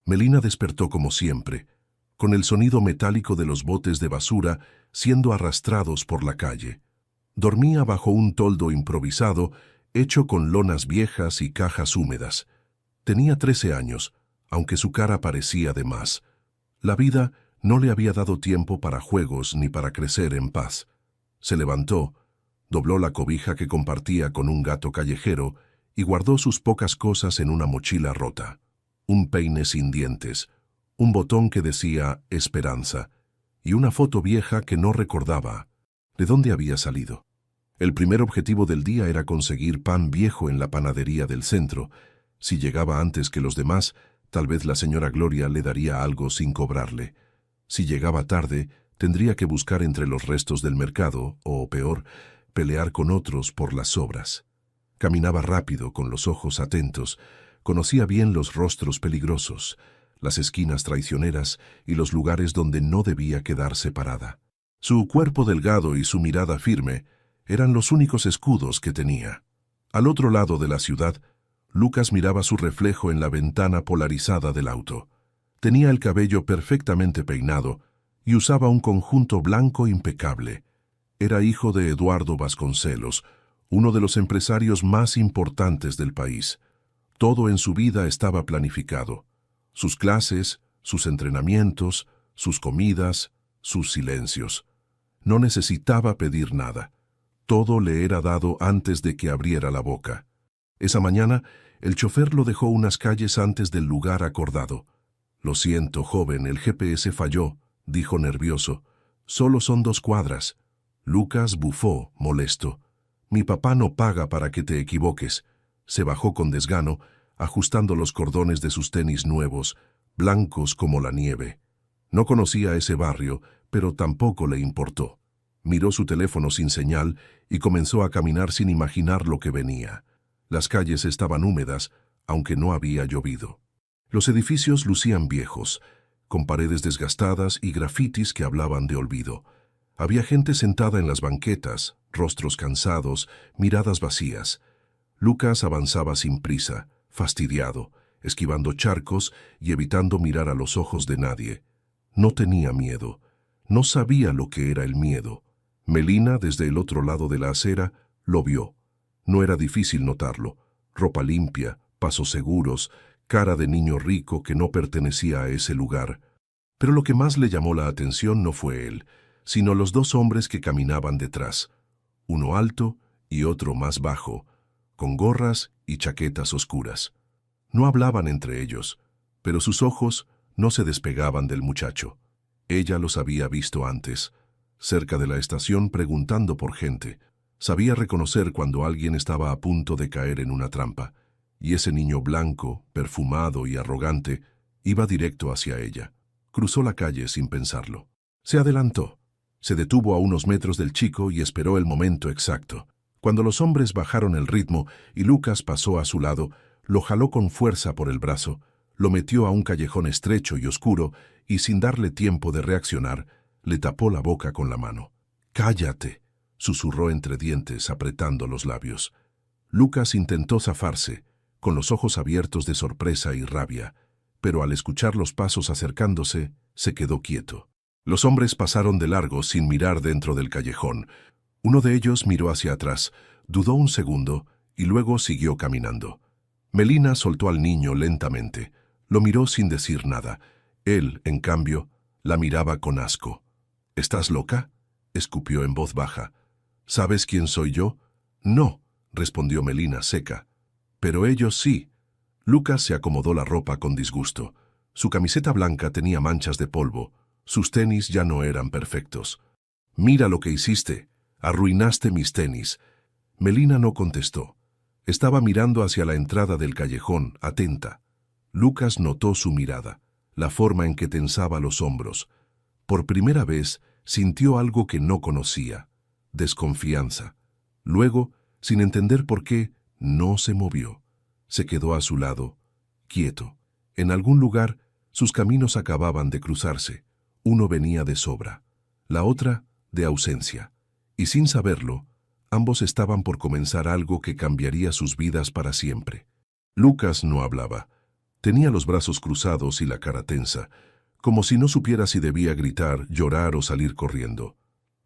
Melina despertó como siempre, con el sonido metálico de los botes de basura siendo arrastrados por la calle. Dormía bajo un toldo improvisado, hecho con lonas viejas y cajas húmedas. Tenía 13 años, aunque su cara parecía de más. La vida no le había dado tiempo para juegos ni para crecer en paz. Se levantó, dobló la cobija que compartía con un gato callejero y guardó sus pocas cosas en una mochila rota. Un peine sin dientes, un botón que decía Esperanza y una foto vieja que no recordaba de dónde había salido. El primer objetivo del día era conseguir pan viejo en la panadería del centro. Si llegaba antes que los demás, tal vez la señora Gloria le daría algo sin cobrarle. Si llegaba tarde, tendría que buscar entre los restos del mercado, o peor, pelear con otros por las sobras. Caminaba rápido, con los ojos atentos. Conocía bien los rostros peligrosos, las esquinas traicioneras y los lugares donde no debía quedarse parada. Su cuerpo delgado y su mirada firme eran los únicos escudos que tenía. Al otro lado de la ciudad, Lucas miraba su reflejo en la ventana polarizada del auto. Tenía el cabello perfectamente peinado y usaba un conjunto blanco impecable. Era hijo de Eduardo Vasconcelos, uno de los empresarios más importantes del país. Todo en su vida estaba planificado. Sus clases, sus entrenamientos, sus comidas, sus silencios. No necesitaba pedir nada. Todo le era dado antes de que abriera la boca. Esa mañana, el chofer lo dejó unas calles antes del lugar acordado. «Lo siento, joven, el GPS falló», dijo nervioso. «Solo son 2 cuadras». Lucas bufó, molesto. «Mi papá no paga para que te equivoques». Se bajó con desgano, ajustando los cordones de sus tenis nuevos, blancos como la nieve. No conocía ese barrio, pero tampoco le importó. Miró su teléfono sin señal y comenzó a caminar sin imaginar lo que venía. Las calles estaban húmedas, aunque no había llovido. Los edificios lucían viejos, con paredes desgastadas y grafitis que hablaban de olvido. Había gente sentada en las banquetas, rostros cansados, miradas vacías. Lucas avanzaba sin prisa, fastidiado, esquivando charcos y evitando mirar a los ojos de nadie. No tenía miedo. No sabía lo que era el miedo. Melina, desde el otro lado de la acera, lo vio. No era difícil notarlo. Ropa limpia, pasos seguros, cara de niño rico que no pertenecía a ese lugar. Pero lo que más le llamó la atención no fue él, sino los 2 hombres que caminaban detrás. Uno alto y otro más bajo, con gorras y chaquetas oscuras. No hablaban entre ellos, pero sus ojos no se despegaban del muchacho. Ella los había visto antes, cerca de la estación preguntando por gente. Sabía reconocer cuando alguien estaba a punto de caer en una trampa, y ese niño blanco, perfumado y arrogante, iba directo hacia ella. Cruzó la calle sin pensarlo. Se adelantó. Se detuvo a unos metros del chico y esperó el momento exacto. Cuando los hombres bajaron el ritmo y Lucas pasó a su lado, lo jaló con fuerza por el brazo, lo metió a un callejón estrecho y oscuro y, sin darle tiempo de reaccionar, le tapó la boca con la mano. «Cállate», susurró entre dientes, apretando los labios. Lucas intentó zafarse, con los ojos abiertos de sorpresa y rabia, pero al escuchar los pasos acercándose, se quedó quieto. Los hombres pasaron de largo sin mirar dentro del callejón. Uno de ellos miró hacia atrás, dudó un segundo y luego siguió caminando. Melina soltó al niño lentamente. Lo miró sin decir nada. Él, en cambio, la miraba con asco. «¿Estás loca?», escupió en voz baja. «¿Sabes quién soy yo?». «No», respondió Melina seca. «Pero ellos sí». Lucas se acomodó la ropa con disgusto. Su camiseta blanca tenía manchas de polvo. Sus tenis ya no eran perfectos. «Mira lo que hiciste. Arruinaste mis tenis». Melina no contestó. Estaba mirando hacia la entrada del callejón, atenta. Lucas notó su mirada, la forma en que tensaba los hombros. Por primera vez sintió algo que no conocía, desconfianza. Luego, sin entender por qué, no se movió. Se quedó a su lado, quieto. En algún lugar, sus caminos acababan de cruzarse. Uno venía de sobra, la otra de ausencia. Y sin saberlo, ambos estaban por comenzar algo que cambiaría sus vidas para siempre. Lucas no hablaba. Tenía los brazos cruzados y la cara tensa, como si no supiera si debía gritar, llorar o salir corriendo.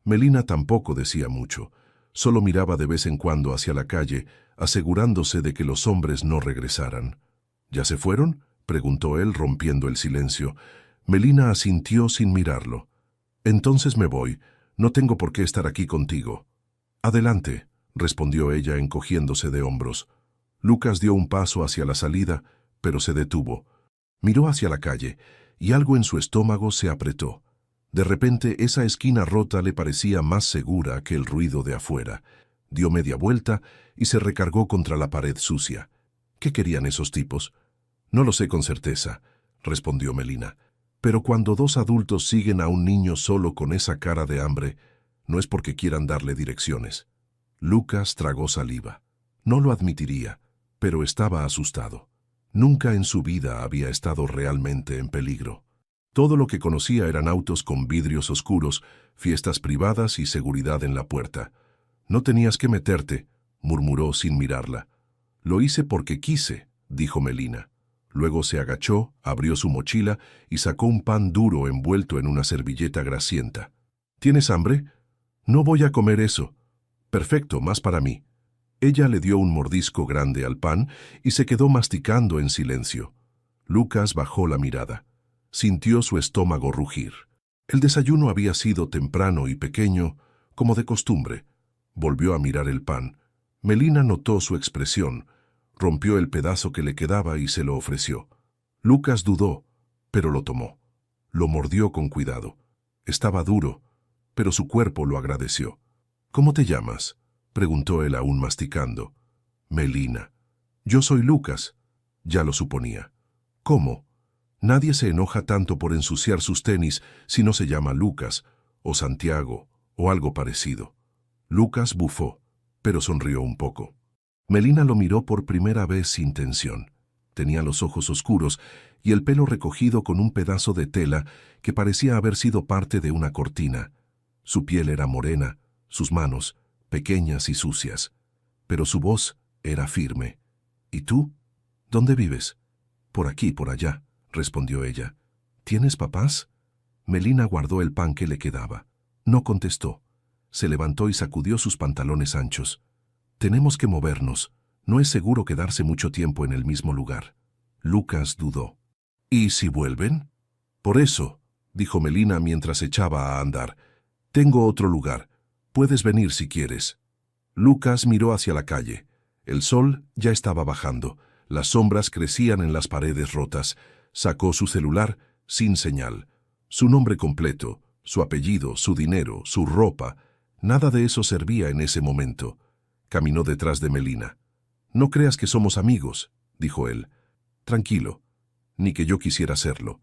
Melina tampoco decía mucho, solo miraba de vez en cuando hacia la calle, asegurándose de que los hombres no regresaran. ¿Ya se fueron?, preguntó él, rompiendo el silencio. Melina asintió sin mirarlo. Entonces me voy. No tengo por qué estar aquí contigo. Adelante, respondió ella encogiéndose de hombros. Lucas dio un paso hacia la salida, pero se detuvo. Miró hacia la calle, y algo en su estómago se apretó. De repente, esa esquina rota le parecía más segura que el ruido de afuera. Dio media vuelta y se recargó contra la pared sucia. ¿Qué querían esos tipos? No lo sé con certeza, respondió Melina. Pero cuando dos adultos siguen a un niño solo con esa cara de hambre, no es porque quieran darle direcciones. Lucas tragó saliva. No lo admitiría, pero estaba asustado. Nunca en su vida había estado realmente en peligro. Todo lo que conocía eran autos con vidrios oscuros, fiestas privadas y seguridad en la puerta. No tenías que meterte, murmuró sin mirarla. Lo hice porque quise, dijo Melina. Luego se agachó, abrió su mochila y sacó un pan duro envuelto en una servilleta grasienta. ¿Tienes hambre? No voy a comer eso. Perfecto, más para mí. Ella le dio un mordisco grande al pan y se quedó masticando en silencio. Lucas bajó la mirada. Sintió su estómago rugir. El desayuno había sido temprano y pequeño, como de costumbre. Volvió a mirar el pan. Melina notó su expresión. Rompió el pedazo que le quedaba y se lo ofreció. Lucas dudó, pero lo tomó. Lo mordió con cuidado. Estaba duro, pero su cuerpo lo agradeció. ¿Cómo te llamas?, preguntó él aún masticando. Melina. Yo soy Lucas. Ya lo suponía. ¿Cómo? Nadie se enoja tanto por ensuciar sus tenis si no se llama Lucas, o Santiago, o algo parecido. Lucas bufó, pero sonrió un poco. Melina lo miró por primera vez sin tensión. Tenía los ojos oscuros y el pelo recogido con un pedazo de tela que parecía haber sido parte de una cortina. Su piel era morena, sus manos, pequeñas y sucias. Pero su voz era firme. ¿Y tú? ¿Dónde vives? Por aquí, por allá, respondió ella. ¿Tienes papás? Melina guardó el pan que le quedaba. No contestó. Se levantó y sacudió sus pantalones anchos. Tenemos que movernos. No es seguro quedarse mucho tiempo en el mismo lugar. Lucas dudó. ¿Y si vuelven? Por eso, dijo Melina mientras echaba a andar. Tengo otro lugar. Puedes venir si quieres. Lucas miró hacia la calle. El sol ya estaba bajando. Las sombras crecían en las paredes rotas. Sacó su celular sin señal. Su nombre completo, su apellido, su dinero, su ropa. Nada de eso servía en ese momento. Caminó detrás de Melina. No creas que somos amigos, dijo él. Tranquilo, ni que yo quisiera serlo.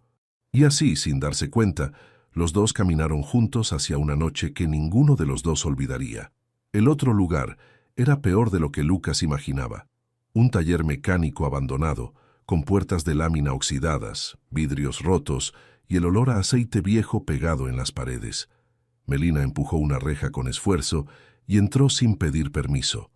Y así, sin darse cuenta, los dos caminaron juntos hacia una noche que ninguno de los dos olvidaría. El otro lugar era peor de lo que Lucas imaginaba. Un taller mecánico abandonado, con puertas de lámina oxidadas, vidrios rotos y el olor a aceite viejo pegado en las paredes. Melina empujó una reja con esfuerzo y entró sin pedir permiso.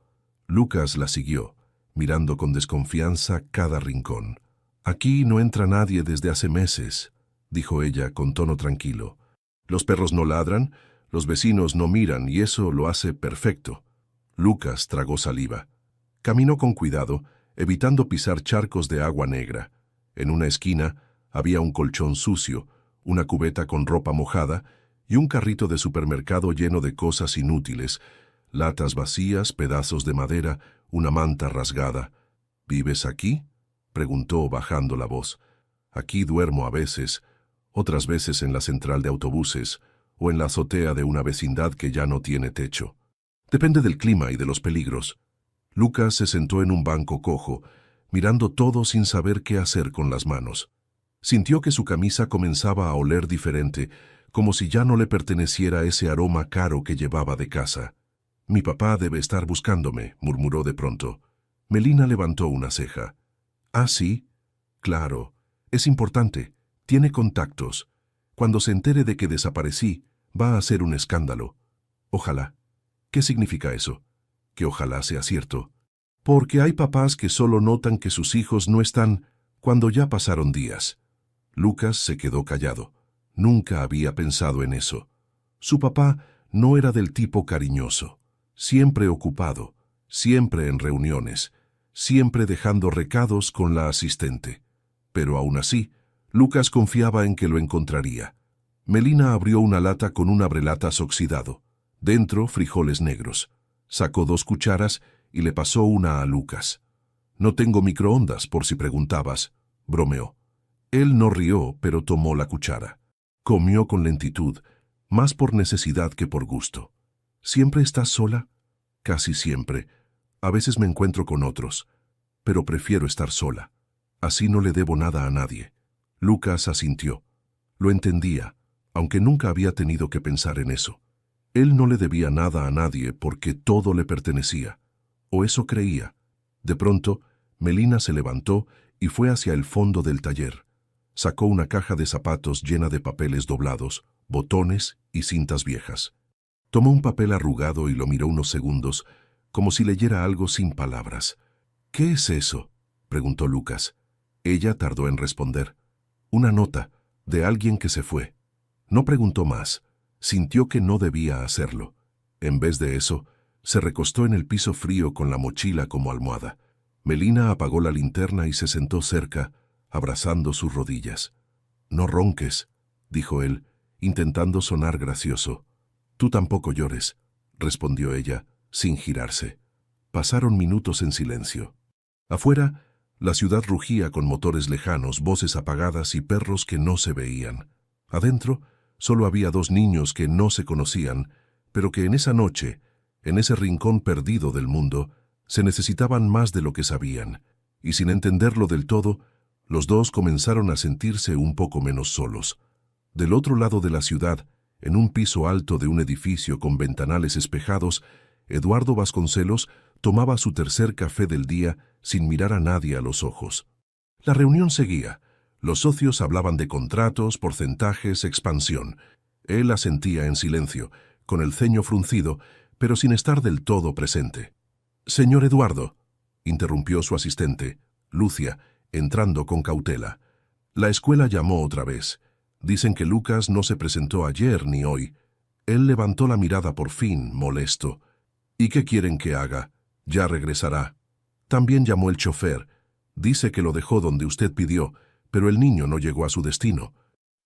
Lucas la siguió, mirando con desconfianza cada rincón. Aquí no entra nadie desde hace meses, dijo ella con tono tranquilo. Los perros no ladran, los vecinos no miran y eso lo hace perfecto. Lucas tragó saliva. Caminó con cuidado, evitando pisar charcos de agua negra. En una esquina había un colchón sucio, una cubeta con ropa mojada y un carrito de supermercado lleno de cosas inútiles, latas vacías, pedazos de madera, una manta rasgada. ¿Vives aquí?, preguntó bajando la voz. Aquí duermo a veces, otras veces en la central de autobuses o en la azotea de una vecindad que ya no tiene techo. Depende del clima y de los peligros. Lucas se sentó en un banco cojo, mirando todo sin saber qué hacer con las manos. Sintió que su camisa comenzaba a oler diferente, como si ya no le perteneciera ese aroma caro que llevaba de casa. «Mi papá debe estar buscándome», murmuró de pronto. Melina levantó una ceja. «Ah, sí. Claro. Es importante. Tiene contactos. Cuando se entere de que desaparecí, va a hacer un escándalo. Ojalá». «¿Qué significa eso?» «Que ojalá sea cierto». «Porque hay papás que solo notan que sus hijos no están», Cuando ya pasaron días, Lucas se quedó callado. Nunca había pensado en eso. Su papá no era del tipo cariñoso, siempre ocupado, siempre en reuniones, siempre dejando recados con la asistente. Pero aún así, Lucas confiaba en que lo encontraría. Melina abrió una lata con un abrelatas oxidado. Dentro, frijoles negros. Sacó 2 cucharas y le pasó una a Lucas. «No tengo microondas, por si preguntabas», bromeó. Él no rió, pero tomó la cuchara. Comió con lentitud, más por necesidad que por gusto. «¿Siempre estás sola?» «Casi siempre. A veces me encuentro con otros, pero prefiero estar sola. Así no le debo nada a nadie». Lucas asintió. Lo entendía, aunque nunca había tenido que pensar en eso. Él no le debía nada a nadie porque todo le pertenecía. O eso creía. De pronto, Melina se levantó y fue hacia el fondo del taller. Sacó una caja de zapatos llena de papeles doblados, botones y cintas viejas. Tomó un papel arrugado y lo miró unos segundos, como si leyera algo sin palabras. «¿Qué es eso?», preguntó Lucas. Ella tardó en responder. «Una nota, de alguien que se fue». No preguntó más. Sintió que no debía hacerlo. En vez de eso, se recostó en el piso frío con la mochila como almohada. Melina apagó la linterna y se sentó cerca, abrazando sus rodillas. «No ronques», dijo él, intentando sonar gracioso. «Tú tampoco llores», respondió ella, sin girarse. Pasaron minutos en silencio. Afuera, la ciudad rugía con motores lejanos, voces apagadas y perros que no se veían. Adentro, solo había 2 niños que no se conocían, pero que en esa noche, en ese rincón perdido del mundo, se necesitaban más de lo que sabían, y sin entenderlo del todo, los 2 comenzaron a sentirse un poco menos solos. Del otro lado de la ciudad, en un piso alto de un edificio con ventanales espejados, Eduardo Vasconcelos tomaba su tercer café del día sin mirar a nadie a los ojos. La reunión seguía. Los socios hablaban de contratos, porcentajes, expansión. Él asentía en silencio, con el ceño fruncido, pero sin estar del todo presente. «Señor Eduardo», interrumpió su asistente, Lucia, entrando con cautela. «La escuela llamó otra vez. Dicen que Lucas no se presentó ayer ni hoy». Él levantó la mirada por fin, molesto. «¿Y qué quieren que haga? Ya regresará». También llamó el chofer. Dice que lo dejó donde usted pidió, pero el niño no llegó a su destino.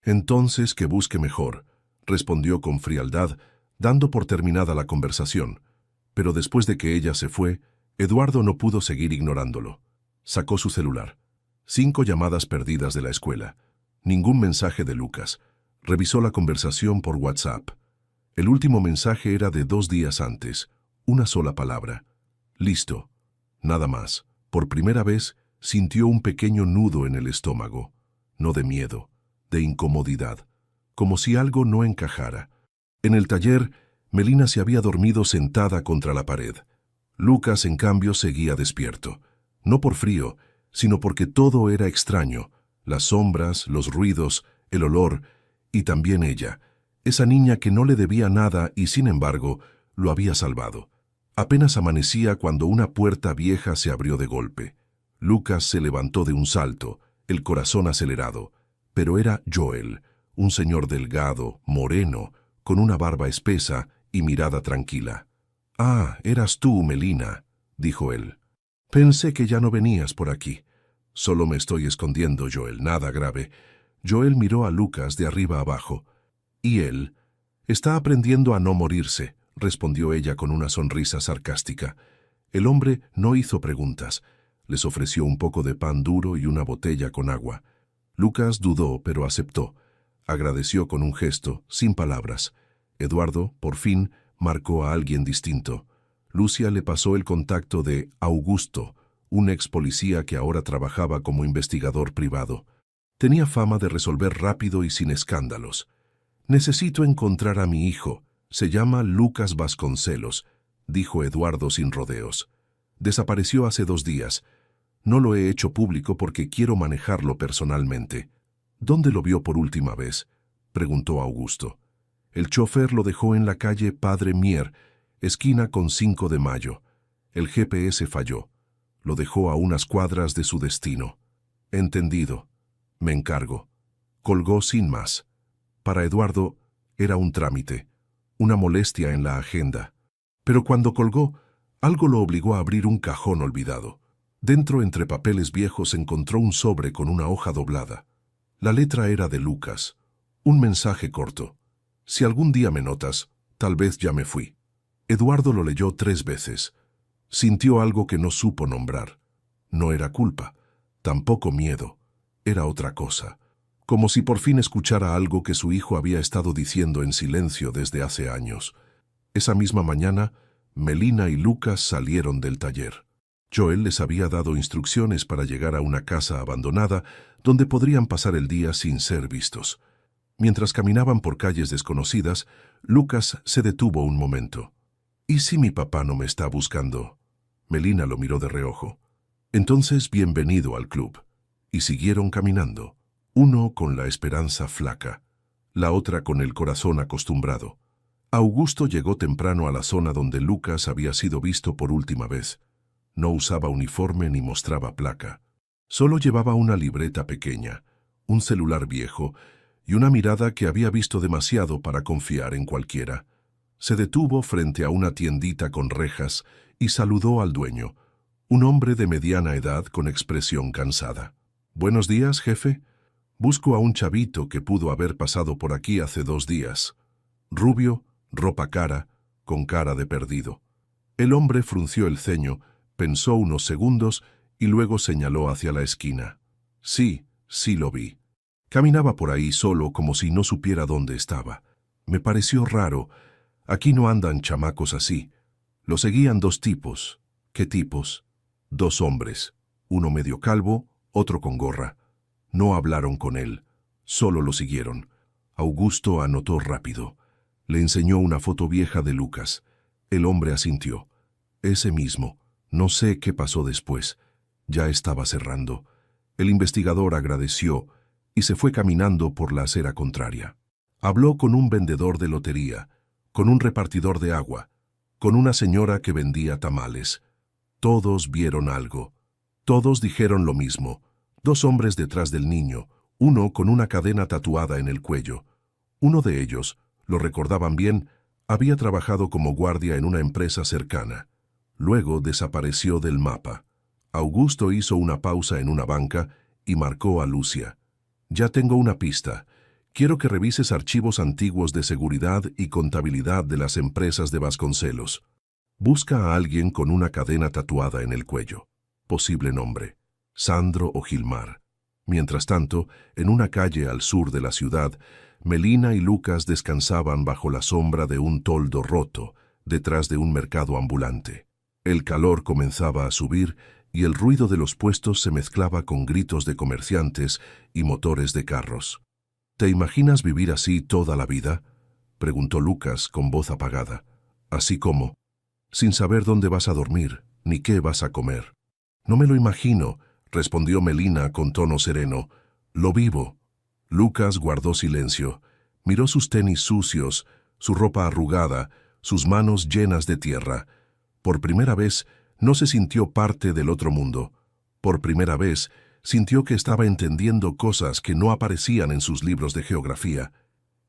«Entonces que busque mejor», respondió con frialdad, dando por terminada la conversación. Pero después de que ella se fue, Eduardo no pudo seguir ignorándolo. Sacó su celular. 5 llamadas perdidas de la escuela. Ningún mensaje de Lucas. Revisó la conversación por WhatsApp. El último mensaje era de 2 días antes. Una sola palabra. «Listo». Nada más. Por primera vez, sintió un pequeño nudo en el estómago. No de miedo, de incomodidad. Como si algo no encajara. En el taller, Melina se había dormido sentada contra la pared. Lucas, en cambio, seguía despierto. No por frío, sino porque todo era extraño. Las sombras, los ruidos, el olor, y también ella. Esa niña que no le debía nada y, sin embargo, lo había salvado. Apenas amanecía cuando una puerta vieja se abrió de golpe. Lucas se levantó de un salto, el corazón acelerado. Pero era Joel, un señor delgado, moreno, con una barba espesa y mirada tranquila. «Ah, eras tú, Melina», dijo él. «Pensé que ya no venías por aquí». «Solo me estoy escondiendo, Joel, nada grave». Joel miró a Lucas de arriba abajo. «¿Y él?» «Está aprendiendo a no morirse», respondió ella con una sonrisa sarcástica. El hombre no hizo preguntas. Les ofreció un poco de pan duro y una botella con agua. Lucas dudó, pero aceptó. Agradeció con un gesto, sin palabras. Eduardo, por fin, marcó a alguien distinto. Lucia le pasó el contacto de Augusto, un ex policía que ahora trabajaba como investigador privado. Tenía fama de resolver rápido y sin escándalos. «Necesito encontrar a mi hijo. Se llama Lucas Vasconcelos», dijo Eduardo sin rodeos. «Desapareció hace 2 días. No lo he hecho público porque quiero manejarlo personalmente». «¿Dónde lo vio por última vez?», preguntó Augusto. «El chofer lo dejó en la calle Padre Mier, esquina con 5 de Mayo. El GPS falló. Lo dejó a unas cuadras de su destino». Entendido. Me encargo. Colgó sin más. Para Eduardo era un trámite, una molestia en la agenda. Pero cuando colgó, algo lo obligó a abrir un cajón olvidado. Dentro, entre papeles viejos, encontró un sobre con una hoja doblada. La letra era de Lucas. Un mensaje corto. Si algún día me notas, tal vez ya me fui. Eduardo lo leyó 3 veces. Sintió algo que no supo nombrar. No era culpa, tampoco miedo. Era otra cosa. Como si por fin escuchara algo que su hijo había estado diciendo en silencio desde hace años. Esa misma mañana, Melina y Lucas salieron del taller. Joel les había dado instrucciones para llegar a una casa abandonada donde podrían pasar el día sin ser vistos. Mientras caminaban por calles desconocidas, Lucas se detuvo un momento. ¿Y si mi papá no me está buscando? Melina lo miró de reojo. Entonces, bienvenido al club. Y siguieron caminando, uno con la esperanza flaca, la otra con el corazón acostumbrado. Augusto llegó temprano a la zona donde Lucas había sido visto por última vez. No usaba uniforme ni mostraba placa. Solo llevaba una libreta pequeña, un celular viejo y una mirada que había visto demasiado para confiar en cualquiera. Se detuvo frente a una tiendita con rejas y saludó al dueño, un hombre de mediana edad con expresión cansada. «Buenos días, jefe. Busco a un chavito que pudo haber pasado por aquí hace 2 días. Rubio, ropa cara, con cara de perdido». El hombre frunció el ceño, pensó unos segundos y luego señaló hacia la esquina. «Sí, sí lo vi. Caminaba por ahí solo como si no supiera dónde estaba. Me pareció raro. Aquí no andan chamacos así». Lo seguían 2 tipos. ¿Qué tipos? 2 hombres, uno medio calvo, otro con gorra. No hablaron con él, solo lo siguieron. Augusto anotó rápido. Le enseñó una foto vieja de Lucas. El hombre asintió. Ese mismo. No sé qué pasó después. Ya estaba cerrando. El investigador agradeció y se fue caminando por la acera contraria. Habló con un vendedor de lotería, con un repartidor de agua, con una señora que vendía tamales. Todos vieron algo. Todos dijeron lo mismo. 2 hombres detrás del niño, uno con una cadena tatuada en el cuello. Uno de ellos, lo recordaban bien, había trabajado como guardia en una empresa cercana. Luego desapareció del mapa. Augusto hizo una pausa en una banca y marcó a Lucia. «Ya tengo una pista. Quiero que revises archivos antiguos de seguridad y contabilidad de las empresas de Vasconcelos. Busca a alguien con una cadena tatuada en el cuello. Posible nombre: Sandro o Gilmar». Mientras tanto, en una calle al sur de la ciudad, Melina y Lucas descansaban bajo la sombra de un toldo roto, detrás de un mercado ambulante. El calor comenzaba a subir y el ruido de los puestos se mezclaba con gritos de comerciantes y motores de carros. «¿Te imaginas vivir así toda la vida?», preguntó Lucas con voz apagada. «Así como, sin saber dónde vas a dormir, ni qué vas a comer». «No me lo imagino», respondió Melina con tono sereno. «Lo vivo». Lucas guardó silencio. Miró sus tenis sucios, su ropa arrugada, sus manos llenas de tierra. Por primera vez no se sintió parte del otro mundo. Por primera vez sintió que estaba entendiendo cosas que no aparecían en sus libros de geografía.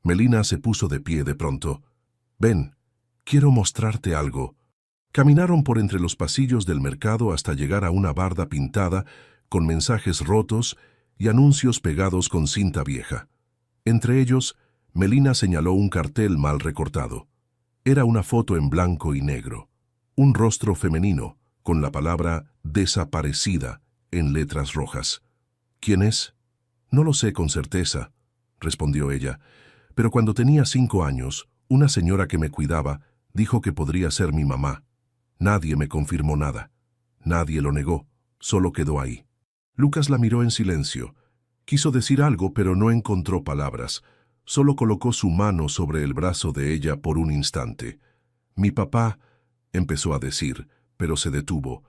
Melina se puso de pie de pronto. «Ven, quiero mostrarte algo». Caminaron por entre los pasillos del mercado hasta llegar a una barda pintada con mensajes rotos y anuncios pegados con cinta vieja. Entre ellos, Melina señaló un cartel mal recortado. Era una foto en blanco y negro. Un rostro femenino, con la palabra «desaparecida» en letras rojas. «¿Quién es?». «No lo sé con certeza», respondió ella, «pero cuando tenía 5 años, una señora que me cuidaba dijo que podría ser mi mamá. Nadie me confirmó nada. Nadie lo negó, solo quedó ahí». Lucas la miró en silencio. Quiso decir algo, pero no encontró palabras. Solo colocó su mano sobre el brazo de ella por un instante. «Mi papá», empezó a decir, pero se detuvo.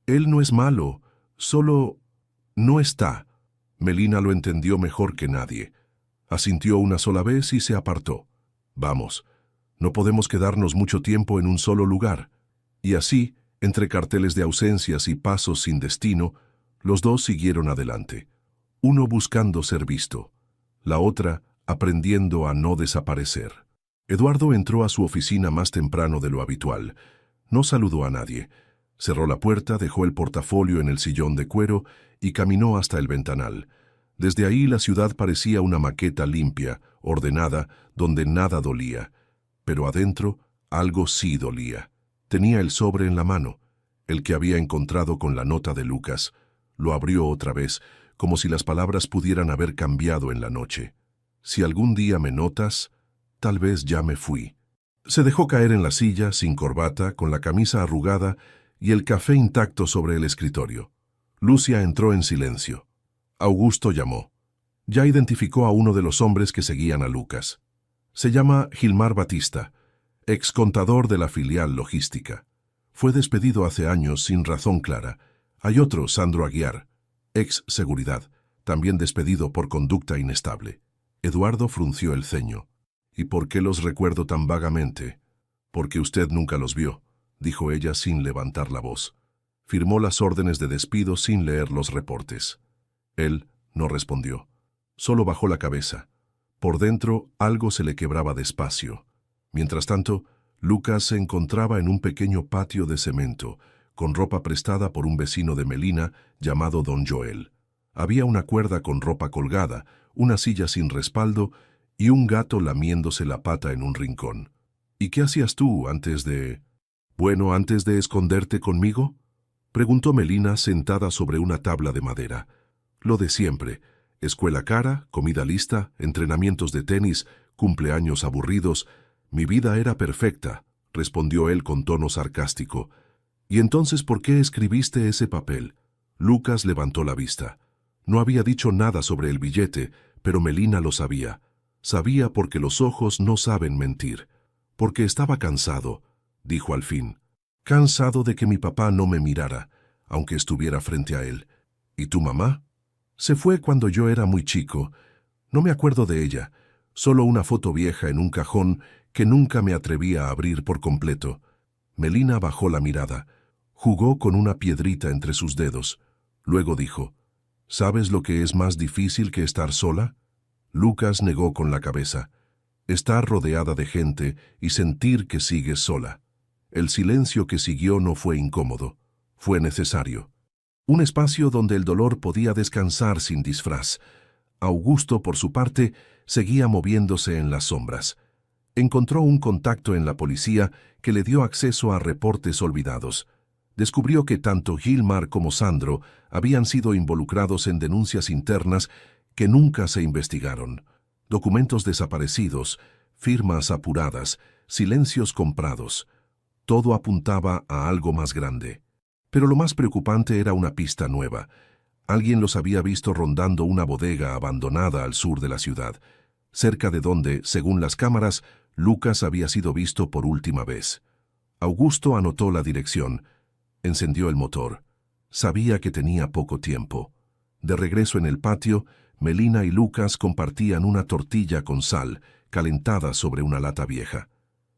«Él no es malo, solo no está». Melina lo entendió mejor que nadie. Asintió una sola vez y se apartó. «Vamos, no podemos quedarnos mucho tiempo en un solo lugar». Y así, entre carteles de ausencias y pasos sin destino, los dos siguieron adelante. Uno buscando ser visto, la otra aprendiendo a no desaparecer. Eduardo entró a su oficina más temprano de lo habitual. No saludó a nadie. Cerró la puerta, dejó el portafolio en el sillón de cuero y caminó hasta el ventanal. Desde ahí la ciudad parecía una maqueta limpia, ordenada, donde nada dolía. Pero adentro, algo sí dolía. Tenía el sobre en la mano, el que había encontrado con la nota de Lucas. Lo abrió otra vez, como si las palabras pudieran haber cambiado en la noche. Si algún día me notas, tal vez ya me fui. Se dejó caer en la silla, sin corbata, con la camisa arrugada y el café intacto sobre el escritorio. Lucia entró en silencio. Augusto llamó. Ya identificó a uno de los hombres que seguían a Lucas. Se llama Gilmar Batista, ex contador de la filial logística. Fue despedido hace años sin razón clara. Hay otro, Sandro Aguiar, ex seguridad, también despedido por conducta inestable. Eduardo frunció el ceño. ¿Y por qué los recuerdo tan vagamente? Porque usted nunca los vio, dijo ella sin levantar la voz. Firmó las órdenes de despido sin leer los reportes. Él no respondió. Solo bajó la cabeza. Por dentro, algo se le quebraba despacio. Mientras tanto, Lucas se encontraba en un pequeño patio de cemento, con ropa prestada por un vecino de Melina llamado Don Joel. Había una cuerda con ropa colgada, una silla sin respaldo y un gato lamiéndose la pata en un rincón. ¿Y qué hacías tú antes de... antes de esconderte conmigo? Preguntó Melina sentada sobre una tabla de madera. Lo de siempre. Escuela cara, comida lista, entrenamientos de tenis, cumpleaños aburridos. Mi vida era perfecta, respondió él con tono sarcástico. ¿Y entonces por qué escribiste ese papel? Lucas levantó la vista. No había dicho nada sobre el billete, pero Melina lo sabía. Sabía porque los ojos no saben mentir. Porque estaba cansado, dijo al fin. Cansado de que mi papá no me mirara, aunque estuviera frente a él. ¿Y tu mamá? Se fue cuando yo era muy chico. No me acuerdo de ella, solo una foto vieja en un cajón que nunca me atreví a abrir por completo. Melina bajó la mirada. Jugó con una piedrita entre sus dedos. Luego dijo, ¿sabes lo que es más difícil que estar sola? Lucas negó con la cabeza. Estar rodeada de gente y sentir que sigues sola. El silencio que siguió no fue incómodo, fue necesario. Un espacio donde el dolor podía descansar sin disfraz. Augusto, por su parte, seguía moviéndose en las sombras. Encontró un contacto en la policía que le dio acceso a reportes olvidados. Descubrió que tanto Gilmar como Sandro habían sido involucrados en denuncias internas que nunca se investigaron. Documentos desaparecidos, firmas apuradas, silencios comprados. Todo apuntaba a algo más grande. Pero lo más preocupante era una pista nueva. Alguien los había visto rondando una bodega abandonada al sur de la ciudad, cerca de donde, según las cámaras, Lucas había sido visto por última vez. Augusto anotó la dirección. Encendió el motor. Sabía que tenía poco tiempo. De regreso en el patio, Melina y Lucas compartían una tortilla con sal, calentada sobre una lata vieja.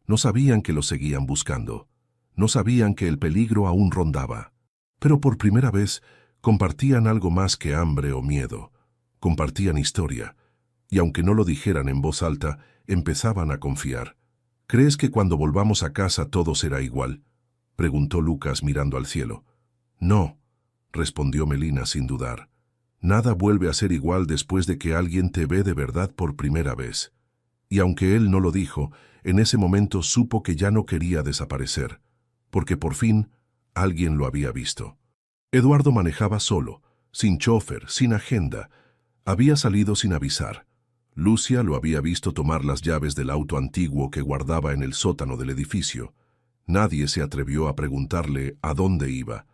No sabían que lo seguían buscando. No sabían que el peligro aún rondaba. Pero por primera vez compartían algo más que hambre o miedo. Compartían historia. Y aunque no lo dijeran en voz alta, empezaban a confiar. ¿Crees que cuando volvamos a casa todo será igual?, preguntó Lucas mirando al cielo. No, respondió Melina sin dudar. Nada vuelve a ser igual después de que alguien te ve de verdad por primera vez. Y aunque él no lo dijo, en ese momento supo que ya no quería desaparecer, porque por fin alguien lo había visto. Eduardo manejaba solo, sin chofer, sin agenda. Había salido sin avisar. Lucia lo había visto tomar las llaves del auto antiguo que guardaba en el sótano del edificio. Nadie se atrevió a preguntarle a dónde iba.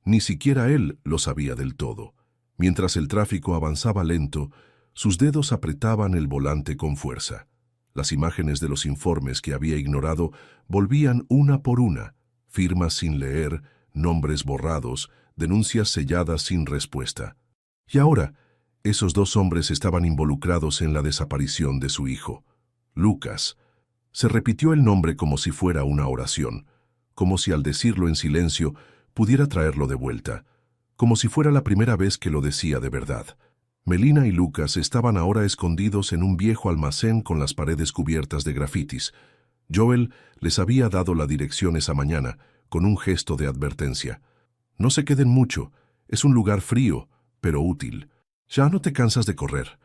Ni siquiera él lo sabía del todo. Mientras el tráfico avanzaba lento, sus dedos apretaban el volante con fuerza. Las imágenes de los informes que había ignorado volvían una por una, firmas sin leer, nombres borrados, denuncias selladas sin respuesta. Y ahora, esos dos hombres estaban involucrados en la desaparición de su hijo, Lucas. Se repitió el nombre como si fuera una oración, como si al decirlo en silencio pudiera traerlo de vuelta, como si fuera la primera vez que lo decía de verdad. Melina y Lucas estaban ahora escondidos en un viejo almacén con las paredes cubiertas de grafitis. Joel les había dado la dirección esa mañana, con un gesto de advertencia. No se queden mucho, es un lugar frío, pero útil. ¿Ya no te cansas de correr?,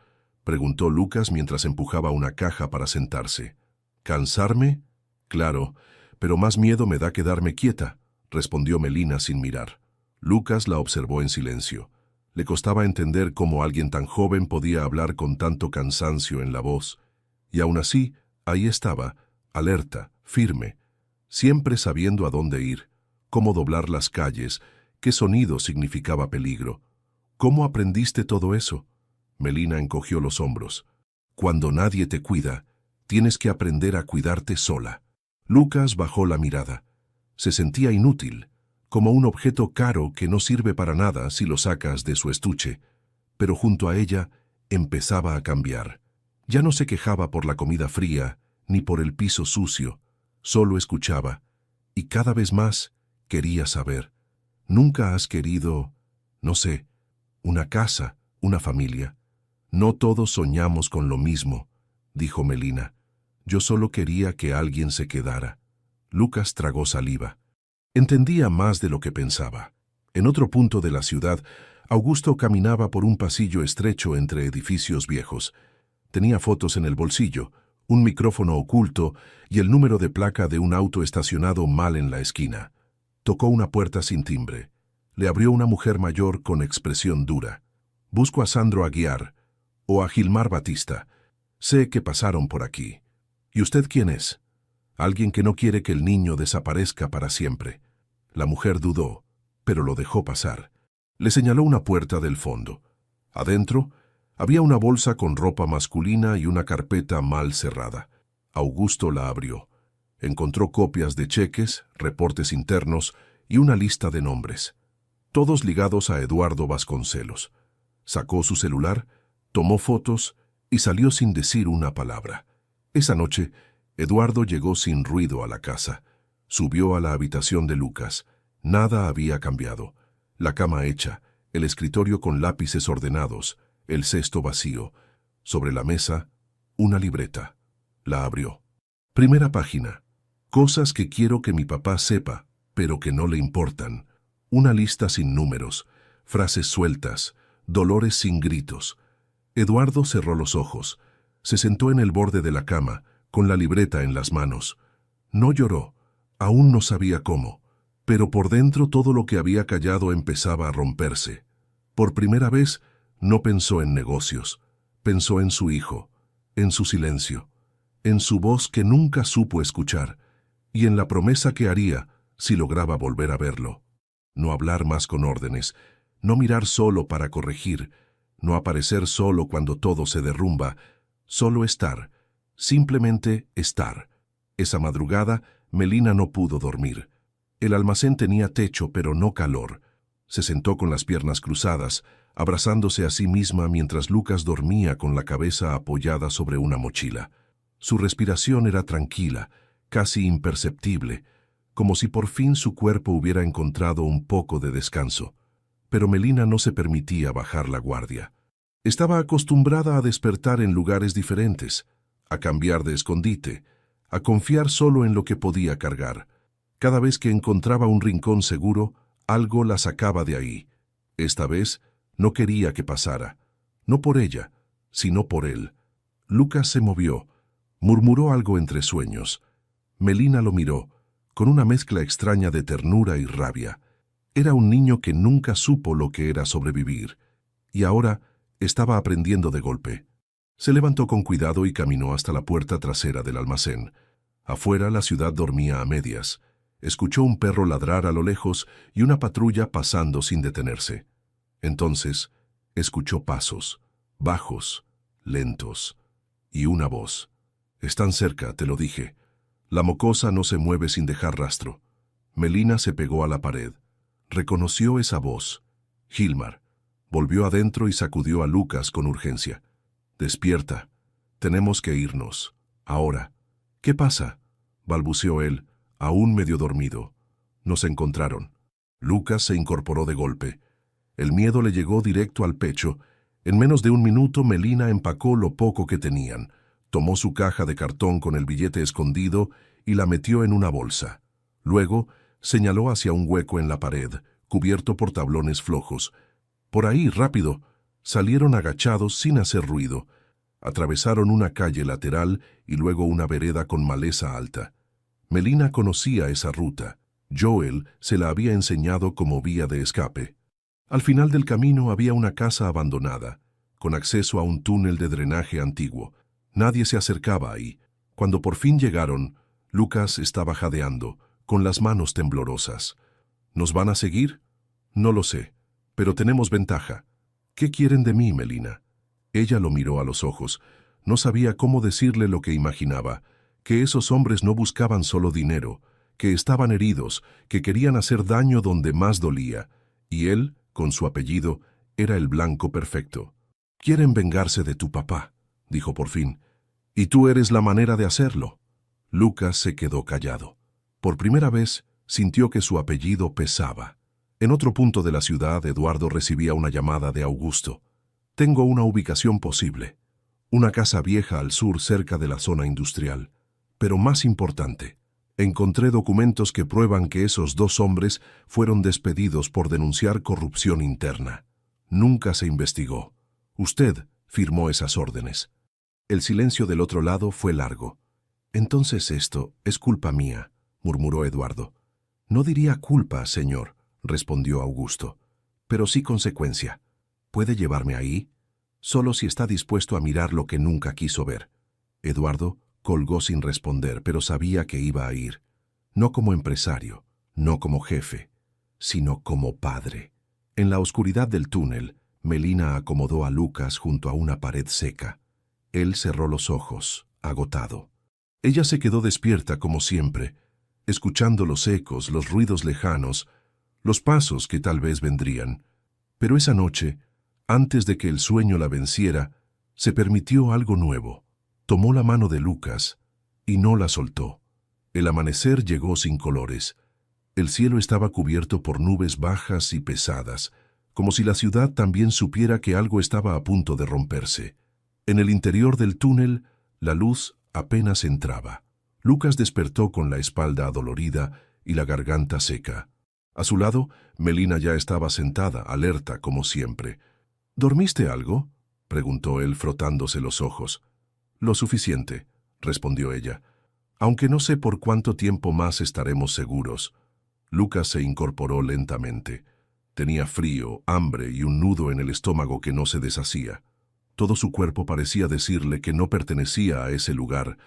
preguntó Lucas mientras empujaba una caja para sentarse. ¿Cansarme? Claro, pero más miedo me da quedarme quieta, respondió Melina sin mirar. Lucas la observó en silencio. Le costaba entender cómo alguien tan joven podía hablar con tanto cansancio en la voz. Y aún así, ahí estaba, alerta, firme, siempre sabiendo a dónde ir, cómo doblar las calles, qué sonido significaba peligro. ¿Cómo aprendiste todo eso? Melina encogió los hombros. Cuando nadie te cuida, tienes que aprender a cuidarte sola. Lucas bajó la mirada. Se sentía inútil, como un objeto caro que no sirve para nada si lo sacas de su estuche, pero junto a ella empezaba a cambiar. Ya no se quejaba por la comida fría, ni por el piso sucio, solo escuchaba, y cada vez más quería saber. ¿Nunca has querido, no sé, una casa, una familia? No todos soñamos con lo mismo, dijo Melina. Yo solo quería que alguien se quedara. Lucas tragó saliva. Entendía más de lo que pensaba. En otro punto de la ciudad, Augusto caminaba por un pasillo estrecho entre edificios viejos. Tenía fotos en el bolsillo, un micrófono oculto y el número de placa de un auto estacionado mal en la esquina. Tocó una puerta sin timbre. Le abrió una mujer mayor con expresión dura. Busco a Sandro Aguiar o a Gilmar Batista. Sé que pasaron por aquí. ¿Y usted quién es? Alguien que no quiere que el niño desaparezca para siempre. La mujer dudó, pero lo dejó pasar. Le señaló una puerta del fondo. Adentro había una bolsa con ropa masculina y una carpeta mal cerrada. Augusto la abrió. Encontró copias de cheques, reportes internos y una lista de nombres, todos ligados a Eduardo Vasconcelos. Sacó su celular, tomó fotos y salió sin decir una palabra. Esa noche, Eduardo llegó sin ruido a la casa. Subió a la habitación de Lucas. Nada había cambiado. La cama hecha, el escritorio con lápices ordenados, el cesto vacío. Sobre la mesa, una libreta. La abrió. Primera página. Cosas que quiero que mi papá sepa, pero que no le importan. Una lista sin números, frases sueltas, dolores sin gritos. Eduardo cerró los ojos. Se sentó en el borde de la cama, con la libreta en las manos. No lloró, aún no sabía cómo, pero por dentro todo lo que había callado empezaba a romperse. Por primera vez, no pensó en negocios, pensó en su hijo, en su silencio, en su voz que nunca supo escuchar, y en la promesa que haría si lograba volver a verlo. No hablar más con órdenes, no mirar solo para corregir, no aparecer solo cuando todo se derrumba, solo estar. Simplemente estar. Esa madrugada, Melina no pudo dormir. El almacén tenía techo, pero no calor. Se sentó con las piernas cruzadas, abrazándose a sí misma mientras Lucas dormía con la cabeza apoyada sobre una mochila. Su respiración era tranquila, casi imperceptible, como si por fin su cuerpo hubiera encontrado un poco de descanso. Pero Melina no se permitía bajar la guardia. Estaba acostumbrada a despertar en lugares diferentes, a cambiar de escondite, a confiar solo en lo que podía cargar. Cada vez que encontraba un rincón seguro, algo la sacaba de ahí. Esta vez no quería que pasara. No por ella, sino por él. Lucas se movió, murmuró algo entre sueños. Melina lo miró, con una mezcla extraña de ternura y rabia. Era un niño que nunca supo lo que era sobrevivir, y ahora estaba aprendiendo de golpe. Se levantó con cuidado y caminó hasta la puerta trasera del almacén. Afuera la ciudad dormía a medias. Escuchó un perro ladrar a lo lejos y una patrulla pasando sin detenerse. Entonces, escuchó pasos, bajos, lentos, y una voz. «Están cerca, te lo dije. La mocosa no se mueve sin dejar rastro». Melina se pegó a la pared. Reconoció esa voz. Gilmar. Volvió adentro y sacudió a Lucas con urgencia. «Despierta. Tenemos que irnos. Ahora». «¿Qué pasa?», balbuceó él, aún medio dormido. Nos encontraron. Lucas se incorporó de golpe. El miedo le llegó directo al pecho, En menos de un minuto, Melina empacó lo poco que tenían, tomó su caja de cartón con el billete escondido y la metió en una bolsa. Luego, señaló hacia un hueco en la pared, cubierto por tablones flojos. Por ahí, rápido. Salieron agachados sin hacer ruido. Atravesaron una calle lateral y luego una vereda con maleza alta. Melina conocía esa ruta. Joel se la había enseñado como vía de escape. Al final del camino había una casa abandonada, con acceso a un túnel de drenaje antiguo. Nadie se acercaba ahí. Cuando por fin llegaron, Lucas estaba jadeando, con las manos temblorosas. ¿Nos van a seguir? No lo sé, pero tenemos ventaja. ¿Qué quieren de mí, Melina? Ella lo miró a los ojos. No sabía cómo decirle lo que imaginaba, que esos hombres no buscaban solo dinero, que estaban heridos, que querían hacer daño donde más dolía, y él, con su apellido, era el blanco perfecto. «Quieren vengarse de tu papá», dijo por fin, «y tú eres la manera de hacerlo». Lucas se quedó callado. Por primera vez, sintió que su apellido pesaba. En otro punto de la ciudad, Eduardo recibía una llamada de Augusto. «Tengo una ubicación posible. Una casa vieja al sur cerca de la zona industrial. Pero más importante, encontré documentos que prueban que esos dos hombres fueron despedidos por denunciar corrupción interna. Nunca se investigó. Usted firmó esas órdenes». El silencio del otro lado fue largo. «Entonces esto es culpa mía», murmuró Eduardo. «No diría culpa, señor», respondió Augusto, «pero sí consecuencia. ¿Puede llevarme ahí? Solo si está dispuesto a mirar lo que nunca quiso ver». Eduardo colgó sin responder, pero sabía que iba a ir. No como empresario, no como jefe, sino como padre. En la oscuridad del túnel, Melina acomodó a Lucas junto a una pared seca. Él cerró los ojos, agotado. Ella se quedó despierta como siempre, escuchando los ecos, los ruidos lejanos, los pasos que tal vez vendrían. Pero esa noche, antes de que el sueño la venciera, se permitió algo nuevo. Tomó la mano de Lucas y no la soltó. El amanecer llegó sin colores. El cielo estaba cubierto por nubes bajas y pesadas, como si la ciudad también supiera que algo estaba a punto de romperse. En el interior del túnel, la luz apenas entraba. Lucas despertó con la espalda adolorida y la garganta seca. A su lado, Melina ya estaba sentada, alerta como siempre. «¿Dormiste algo?», preguntó él frotándose los ojos. «Lo suficiente», respondió ella, «aunque no sé por cuánto tiempo más estaremos seguros». Lucas se incorporó lentamente. Tenía frío, hambre y un nudo en el estómago que no se deshacía. Todo su cuerpo parecía decirle que no pertenecía a ese lugar,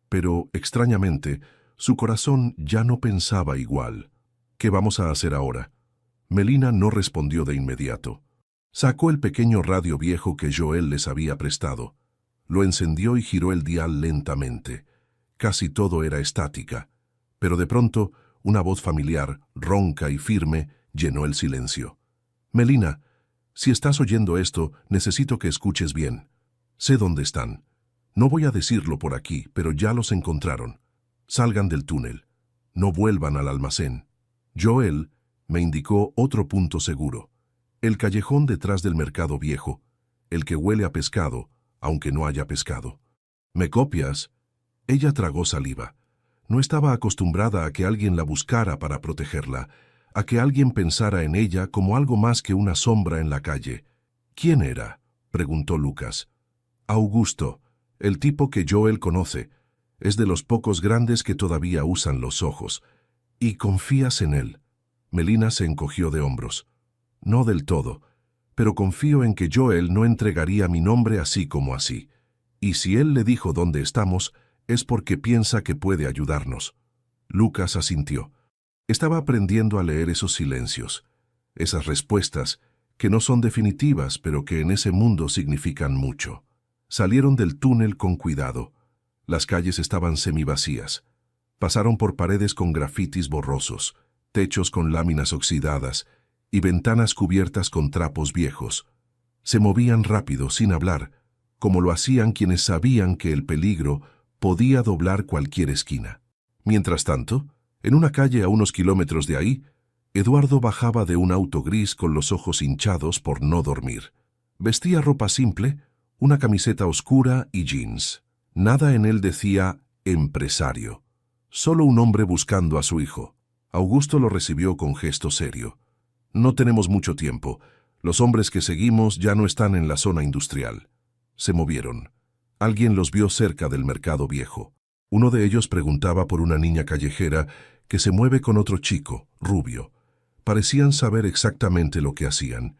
pero, extrañamente, su corazón ya no pensaba igual. «¿Qué vamos a hacer ahora?». Melina no respondió de inmediato. Sacó el pequeño radio viejo que Joel les había prestado. Lo encendió y giró el dial lentamente. Casi todo era estática, pero de pronto una voz familiar, ronca y firme, llenó el silencio. «Melina, si estás oyendo esto, necesito que escuches bien. Sé dónde están. No voy a decirlo por aquí, pero ya los encontraron. Salgan del túnel. No vuelvan al almacén». Joel me indicó otro punto seguro. El callejón detrás del mercado viejo, el que huele a pescado, aunque no haya pescado. «¿Me copias?». Ella tragó saliva. No estaba acostumbrada a que alguien la buscara para protegerla, a que alguien pensara en ella como algo más que una sombra en la calle. «¿Quién era?», preguntó Lucas. «Augusto, el tipo que Joel conoce. Es de los pocos grandes que todavía usan los ojos. ¿Y confías en él?». Melina se encogió de hombros. «No del todo, pero confío en que Joel no entregaría mi nombre así como así. Y si él le dijo dónde estamos, es porque piensa que puede ayudarnos». Lucas asintió. Estaba aprendiendo a leer esos silencios, esas respuestas que no son definitivas, pero que en ese mundo significan mucho. Salieron del túnel con cuidado. Las calles estaban semivacías. Pasaron por paredes con grafitis borrosos, techos con láminas oxidadas y ventanas cubiertas con trapos viejos. Se movían rápido, sin hablar, como lo hacían quienes sabían que el peligro podía doblar cualquier esquina. Mientras tanto, en una calle a unos kilómetros de ahí, Eduardo bajaba de un auto gris con los ojos hinchados por no dormir. Vestía ropa simple, una camiseta oscura y jeans. Nada en él decía empresario. Solo un hombre buscando a su hijo. Augusto lo recibió con gesto serio. No tenemos mucho tiempo. Los hombres que seguimos ya no están en la zona industrial. Se movieron. Alguien los vio cerca del mercado viejo. Uno de ellos preguntaba por una niña callejera que se mueve con otro chico, rubio. Parecían saber exactamente lo que hacían.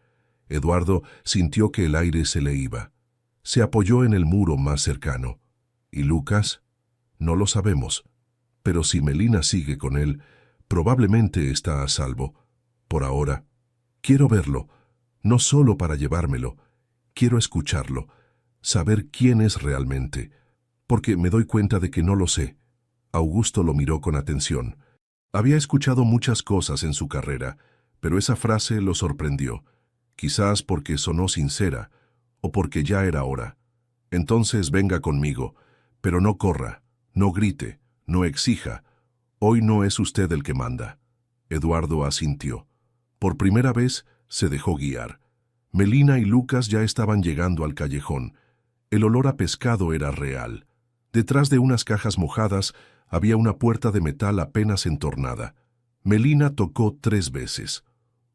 Eduardo sintió que el aire se le iba. Se apoyó en el muro más cercano. ¿Y Lucas? No lo sabemos. Pero si Melina sigue con él, probablemente está a salvo. Por ahora, quiero verlo, no solo para llevármelo. Quiero escucharlo, saber quién es realmente, porque me doy cuenta de que no lo sé. Augusto lo miró con atención. Había escuchado muchas cosas en su carrera, pero esa frase lo sorprendió, quizás porque sonó sincera, o porque ya era hora. Entonces venga conmigo, pero no corra, no grite, no exija. Hoy no es usted el que manda. Eduardo asintió. Por primera vez se dejó guiar. Melina y Lucas ya estaban llegando al callejón. El olor a pescado era real. Detrás de unas cajas mojadas había una puerta de metal apenas entornada. Melina tocó 3 veces.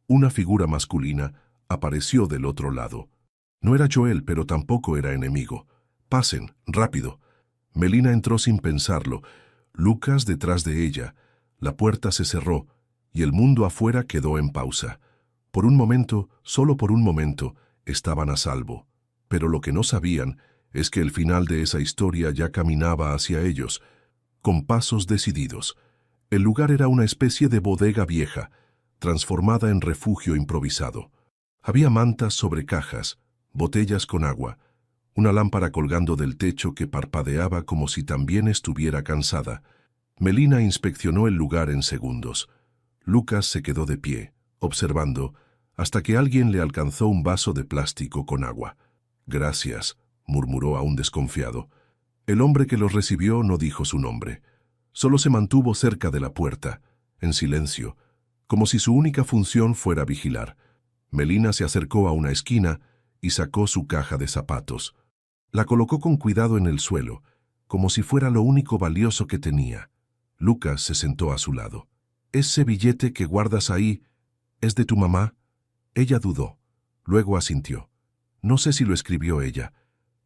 Una figura masculina apareció del otro lado. No era Joel, pero tampoco era enemigo. Pasen, rápido. Melina entró sin pensarlo. Lucas detrás de ella. La puerta se cerró y el mundo afuera quedó en pausa. Por un momento, solo por un momento, estaban a salvo. Pero lo que no sabían es que el final de esa historia ya caminaba hacia ellos, con pasos decididos. El lugar era una especie de bodega vieja, transformada en refugio improvisado. Había mantas sobre cajas, botellas con agua, una lámpara colgando del techo que parpadeaba como si también estuviera cansada. Melina inspeccionó el lugar en segundos. Lucas se quedó de pie, observando, hasta que alguien le alcanzó un vaso de plástico con agua. «Gracias», murmuró aún desconfiado. El hombre que los recibió no dijo su nombre. Solo se mantuvo cerca de la puerta, en silencio, como si su única función fuera vigilar. Melina se acercó a una esquina y sacó su caja de zapatos. La colocó con cuidado en el suelo, como si fuera lo único valioso que tenía. Lucas se sentó a su lado. «¿Ese billete que guardas ahí es de tu mamá?» Ella dudó. Luego asintió. «No sé si lo escribió ella,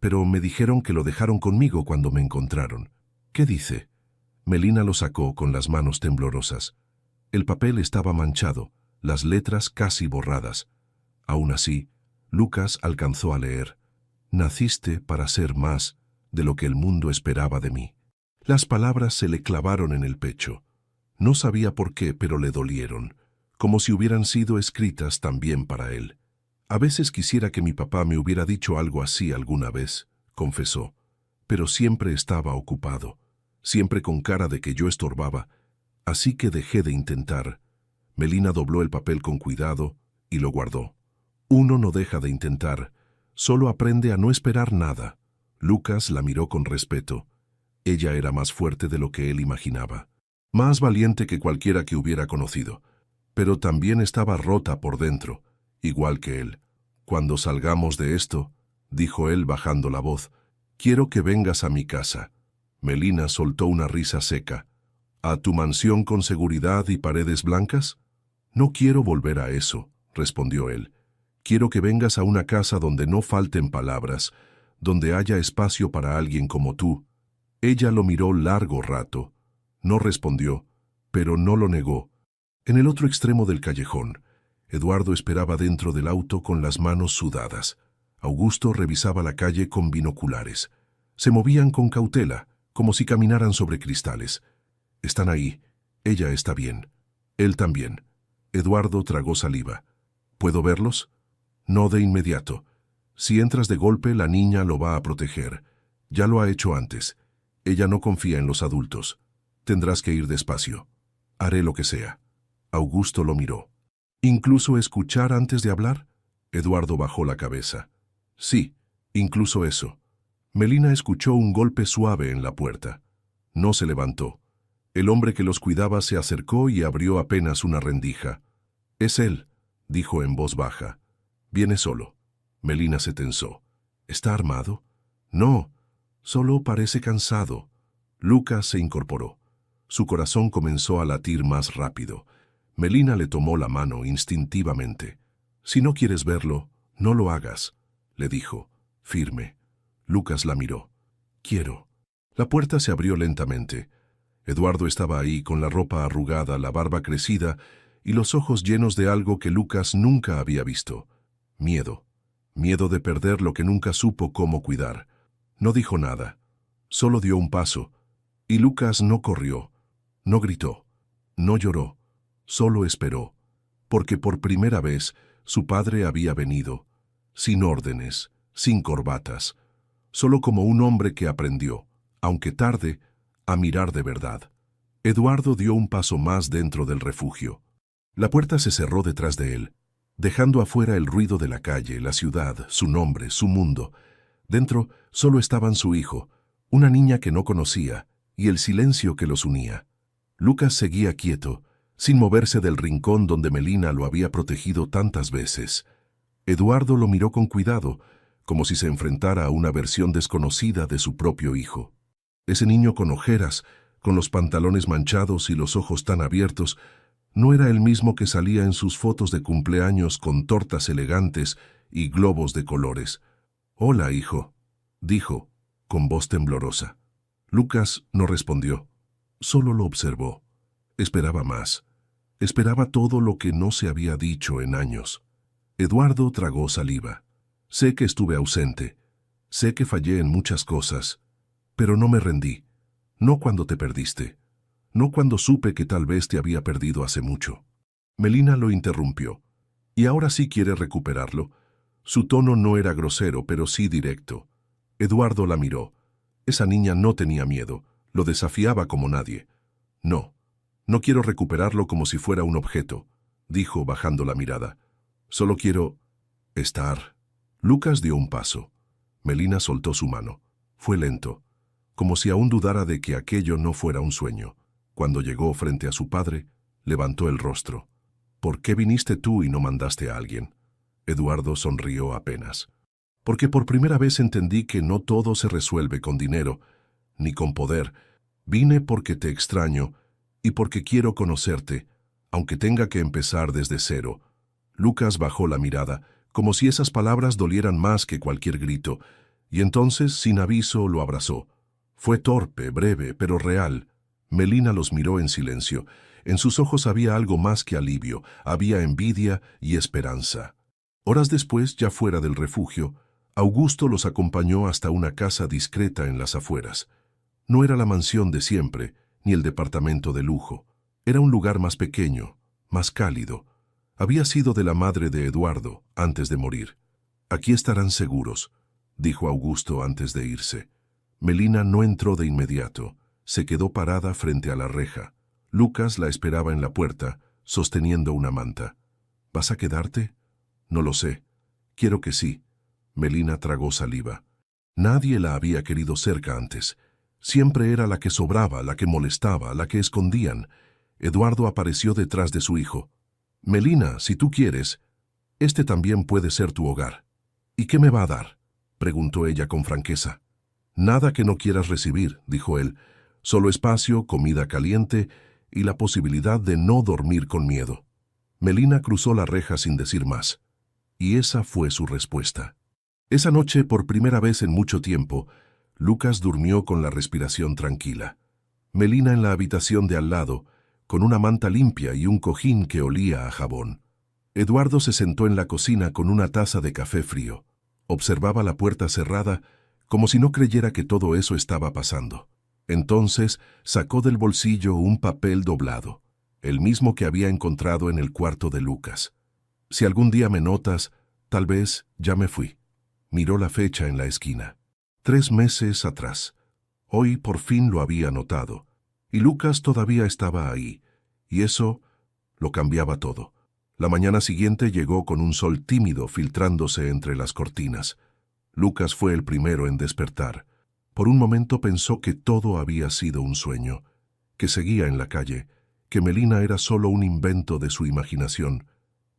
pero me dijeron que lo dejaron conmigo cuando me encontraron». «¿Qué dice?» Melina lo sacó con las manos temblorosas. El papel estaba manchado, las letras casi borradas. Aún así, Lucas alcanzó a leer. «Naciste para ser más de lo que el mundo esperaba de mí». Las palabras se le clavaron en el pecho. No sabía por qué, pero le dolieron, como si hubieran sido escritas también para él. «A veces quisiera que mi papá me hubiera dicho algo así alguna vez», confesó, «pero siempre estaba ocupado, siempre con cara de que yo estorbaba, así que dejé de intentar». Melina dobló el papel con cuidado y lo guardó. Uno no deja de intentar, solo aprende a no esperar nada. Lucas la miró con respeto. Ella era más fuerte de lo que él imaginaba, más valiente que cualquiera que hubiera conocido, pero también estaba rota por dentro, igual que él. «Cuando salgamos de esto», dijo él bajando la voz, «quiero que vengas a mi casa». Melina soltó una risa seca. «¿A tu mansión con seguridad y paredes blancas?» «No quiero volver a eso», respondió él. «Quiero que vengas a una casa donde no falten palabras, donde haya espacio para alguien como tú». Ella lo miró largo rato. No respondió, pero no lo negó. En el otro extremo del callejón, Eduardo esperaba dentro del auto con las manos sudadas. Augusto revisaba la calle con binoculares. Se movían con cautela, como si caminaran sobre cristales. «Están ahí. Ella está bien. Él también». Eduardo tragó saliva. «¿Puedo verlos?» «No de inmediato. Si entras de golpe, la niña lo va a proteger. Ya lo ha hecho antes. Ella no confía en los adultos. Tendrás que ir despacio». «Haré lo que sea». Augusto lo miró. «¿Incluso escuchar antes de hablar?» Eduardo bajó la cabeza. «Sí, incluso eso». Melina escuchó un golpe suave en la puerta. No se levantó. El hombre que los cuidaba se acercó y abrió apenas una rendija. «Es él», dijo en voz baja. «Viene solo». Melina se tensó. ¿Está armado? No, solo parece cansado. Lucas se incorporó. Su corazón comenzó a latir más rápido. Melina le tomó la mano instintivamente. Si no quieres verlo, no lo hagas, le dijo, firme. Lucas la miró. Quiero. La puerta se abrió lentamente. Eduardo estaba ahí con la ropa arrugada, la barba crecida y los ojos llenos de algo que Lucas nunca había visto. Miedo. Miedo de perder lo que nunca supo cómo cuidar. No dijo nada. Solo dio un paso. Y Lucas no corrió. No gritó. No lloró. Solo esperó. Porque por primera vez su padre había venido. Sin órdenes, sin corbatas. Solo como un hombre que aprendió, aunque tarde, a mirar de verdad. Eduardo dio un paso más dentro del refugio. La puerta se cerró detrás de él, dejando afuera el ruido de la calle, la ciudad, su nombre, su mundo. Dentro solo estaban su hijo, una niña que no conocía, y el silencio que los unía. Lucas seguía quieto, sin moverse del rincón donde Melina lo había protegido tantas veces. Eduardo lo miró con cuidado, como si se enfrentara a una versión desconocida de su propio hijo. Ese niño con ojeras, con los pantalones manchados y los ojos tan abiertos, no era el mismo que salía en sus fotos de cumpleaños con tortas elegantes y globos de colores. «Hola, hijo», dijo, con voz temblorosa. Lucas no respondió, solo lo observó. Esperaba más. Esperaba todo lo que no se había dicho en años. Eduardo tragó saliva. Sé que estuve ausente. Sé que fallé en muchas cosas. Pero no me rendí. No cuando te perdiste. No cuando supe que tal vez te había perdido hace mucho. Melina lo interrumpió. ¿Y ahora sí quiere recuperarlo? Su tono no era grosero, pero sí directo. Eduardo la miró. Esa niña no tenía miedo. Lo desafiaba como nadie. No. No quiero recuperarlo como si fuera un objeto, dijo bajando la mirada. Solo quiero estar. Lucas dio un paso. Melina soltó su mano. Fue lento, como si aún dudara de que aquello no fuera un sueño. Cuando llegó frente a su padre, levantó el rostro. ¿Por qué viniste tú y no mandaste a alguien? Eduardo sonrió apenas. Porque por primera vez entendí que no todo se resuelve con dinero, ni con poder. Vine porque te extraño y porque quiero conocerte, aunque tenga que empezar desde cero. Lucas bajó la mirada, como si esas palabras dolieran más que cualquier grito, y entonces, sin aviso, lo abrazó. Fue torpe, breve, pero real. Melina los miró en silencio. En sus ojos había algo más que alivio, había envidia y esperanza. Horas después, ya fuera del refugio, Augusto los acompañó hasta una casa discreta en las afueras. No era la mansión de siempre, ni el departamento de lujo. Era un lugar más pequeño, más cálido. Había sido de la madre de Eduardo, antes de morir. «Aquí estarán seguros», dijo Augusto antes de irse. Melina no entró de inmediato. Se quedó parada frente a la reja. Lucas la esperaba en la puerta, sosteniendo una manta. «¿Vas a quedarte?» «No lo sé. Quiero que sí». Melina tragó saliva. Nadie la había querido cerca antes. Siempre era la que sobraba, la que molestaba, la que escondían. Eduardo apareció detrás de su hijo. «Melina, si tú quieres, este también puede ser tu hogar». «¿Y qué me va a dar?», preguntó ella con franqueza. «Nada que no quieras recibir», dijo él. «Solo espacio, comida caliente y la posibilidad de no dormir con miedo». Melina cruzó la reja sin decir más. Y esa fue su respuesta. Esa noche, por primera vez en mucho tiempo, Lucas durmió con la respiración tranquila. Melina en la habitación de al lado, con una manta limpia y un cojín que olía a jabón. Eduardo se sentó en la cocina con una taza de café frío. Observaba la puerta cerrada, como si no creyera que todo eso estaba pasando. Entonces sacó del bolsillo un papel doblado, el mismo que había encontrado en el cuarto de Lucas. «Si algún día me notas, tal vez ya me fui». Miró la fecha en la esquina. 3 meses atrás. Hoy por fin lo había notado. Y Lucas todavía estaba ahí. Y eso lo cambiaba todo. La mañana siguiente llegó con un sol tímido filtrándose entre las cortinas. Lucas fue el primero en despertar. Por un momento pensó que todo había sido un sueño, que seguía en la calle, que Melina era solo un invento de su imaginación.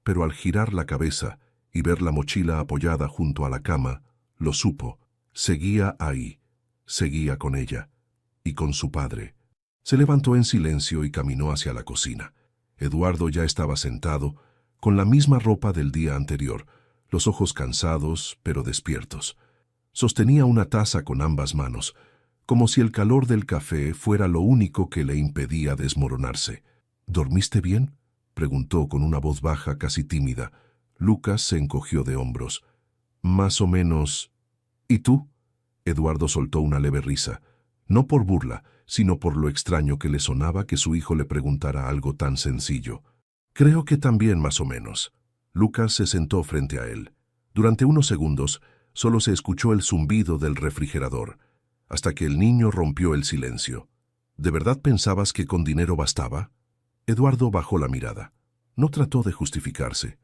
Pero al girar la cabeza y ver la mochila apoyada junto a la cama, lo supo. Seguía ahí, seguía con ella, y con su padre. Se levantó en silencio y caminó hacia la cocina. Eduardo ya estaba sentado, con la misma ropa del día anterior, los ojos cansados pero despiertos. Sostenía una taza con ambas manos, como si el calor del café fuera lo único que le impedía desmoronarse. ¿Dormiste bien?, preguntó con una voz baja, casi tímida. Lucas se encogió de hombros. Más o menos. ¿Y tú? Eduardo soltó una leve risa, no por burla, sino por lo extraño que le sonaba que su hijo le preguntara algo tan sencillo. Creo que también más o menos. Lucas se sentó frente a él. Durante unos segundos, solo se escuchó el zumbido del refrigerador, hasta que el niño rompió el silencio. ¿De verdad pensabas que con dinero bastaba? Eduardo bajó la mirada. No trató de justificarse.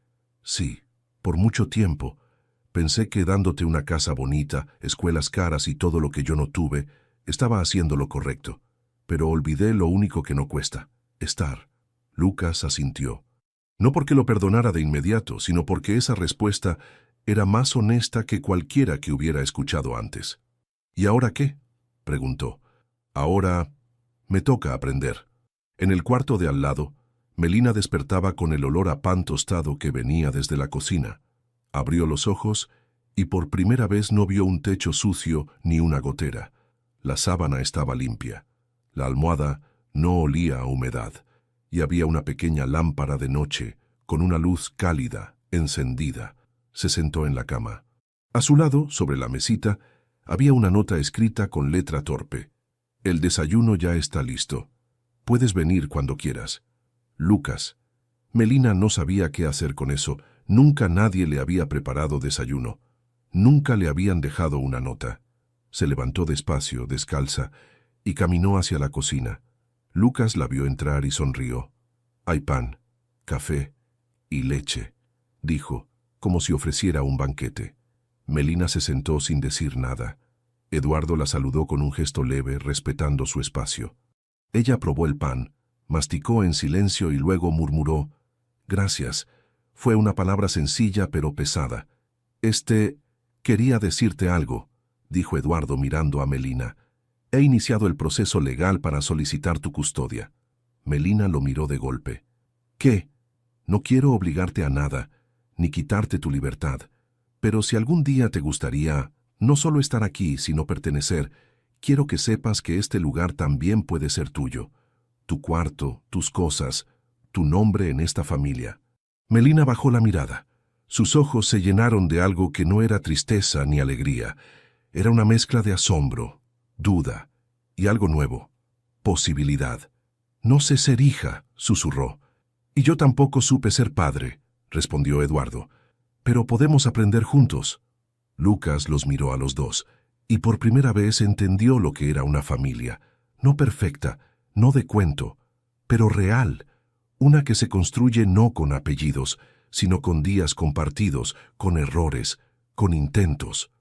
Sí, por mucho tiempo. Pensé que dándote una casa bonita, escuelas caras y todo lo que yo no tuve, estaba haciendo lo correcto. Pero olvidé lo único que no cuesta: estar. Lucas asintió. No porque lo perdonara de inmediato, sino porque esa respuesta era más honesta que cualquiera que hubiera escuchado antes. ¿Y ahora qué?, preguntó. Ahora me toca aprender. En el cuarto de al lado, Melina despertaba con el olor a pan tostado que venía desde la cocina. Abrió los ojos y por primera vez no vio un techo sucio ni una gotera. La sábana estaba limpia. La almohada no olía a humedad. Y había una pequeña lámpara de noche, con una luz cálida, encendida. Se sentó en la cama. A su lado, sobre la mesita, había una nota escrita con letra torpe. El desayuno ya está listo. Puedes venir cuando quieras. Lucas. Melina no sabía qué hacer con eso. Nunca nadie le había preparado desayuno. Nunca le habían dejado una nota. Se levantó despacio, descalza, y caminó hacia la cocina. Lucas la vio entrar y sonrió. Hay pan, café y leche, dijo, como si ofreciera un banquete. Melina se sentó sin decir nada. Eduardo la saludó con un gesto leve, respetando su espacio. Ella probó el pan, masticó en silencio y luego murmuró: «Gracias». Fue una palabra sencilla pero pesada. «Quería decirte algo», dijo Eduardo mirando a Melina. «He iniciado el proceso legal para solicitar tu custodia». Melina lo miró de golpe. «¿Qué? No quiero obligarte a nada, ni quitarte tu libertad. Pero si algún día te gustaría no solo estar aquí, sino pertenecer, quiero que sepas que este lugar también puede ser tuyo. Tu cuarto, tus cosas, tu nombre en esta familia». Melina bajó la mirada. Sus ojos se llenaron de algo que no era tristeza ni alegría. Era una mezcla de asombro, duda y algo nuevo: posibilidad. «No sé ser hija», susurró. «Y yo tampoco supe ser padre», respondió Eduardo. «Pero podemos aprender juntos». Lucas los miró a los dos, y por primera vez entendió lo que era una familia. No perfecta, no de cuento, pero real. Una que se construye no con apellidos, sino con días compartidos, con errores, con intentos.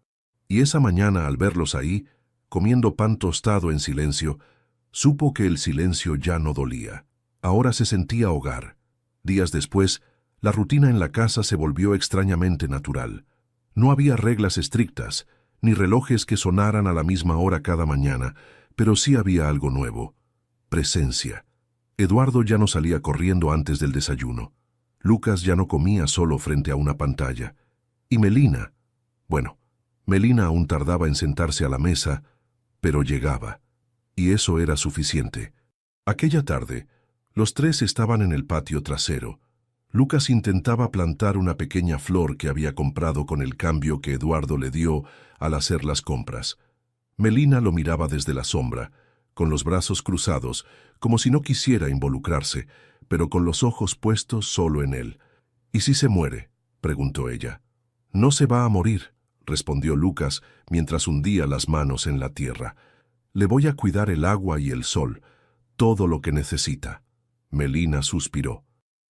Y esa mañana, al verlos ahí, comiendo pan tostado en silencio, supo que el silencio ya no dolía. Ahora se sentía hogar. Días después, la rutina en la casa se volvió extrañamente natural. No había reglas estrictas, ni relojes que sonaran a la misma hora cada mañana, pero sí había algo nuevo: presencia. Eduardo ya no salía corriendo antes del desayuno. Lucas ya no comía solo frente a una pantalla. Y Melina, bueno, Melina aún tardaba en sentarse a la mesa, pero llegaba. Y eso era suficiente. Aquella tarde, los tres estaban en el patio trasero. Lucas intentaba plantar una pequeña flor que había comprado con el cambio que Eduardo le dio al hacer las compras. Melina lo miraba desde la sombra, con los brazos cruzados, como si no quisiera involucrarse, pero con los ojos puestos solo en él. «¿Y si se muere?», preguntó ella. «No se va a morir», respondió Lucas mientras hundía las manos en la tierra. «Le voy a cuidar el agua y el sol, todo lo que necesita». Melina suspiró.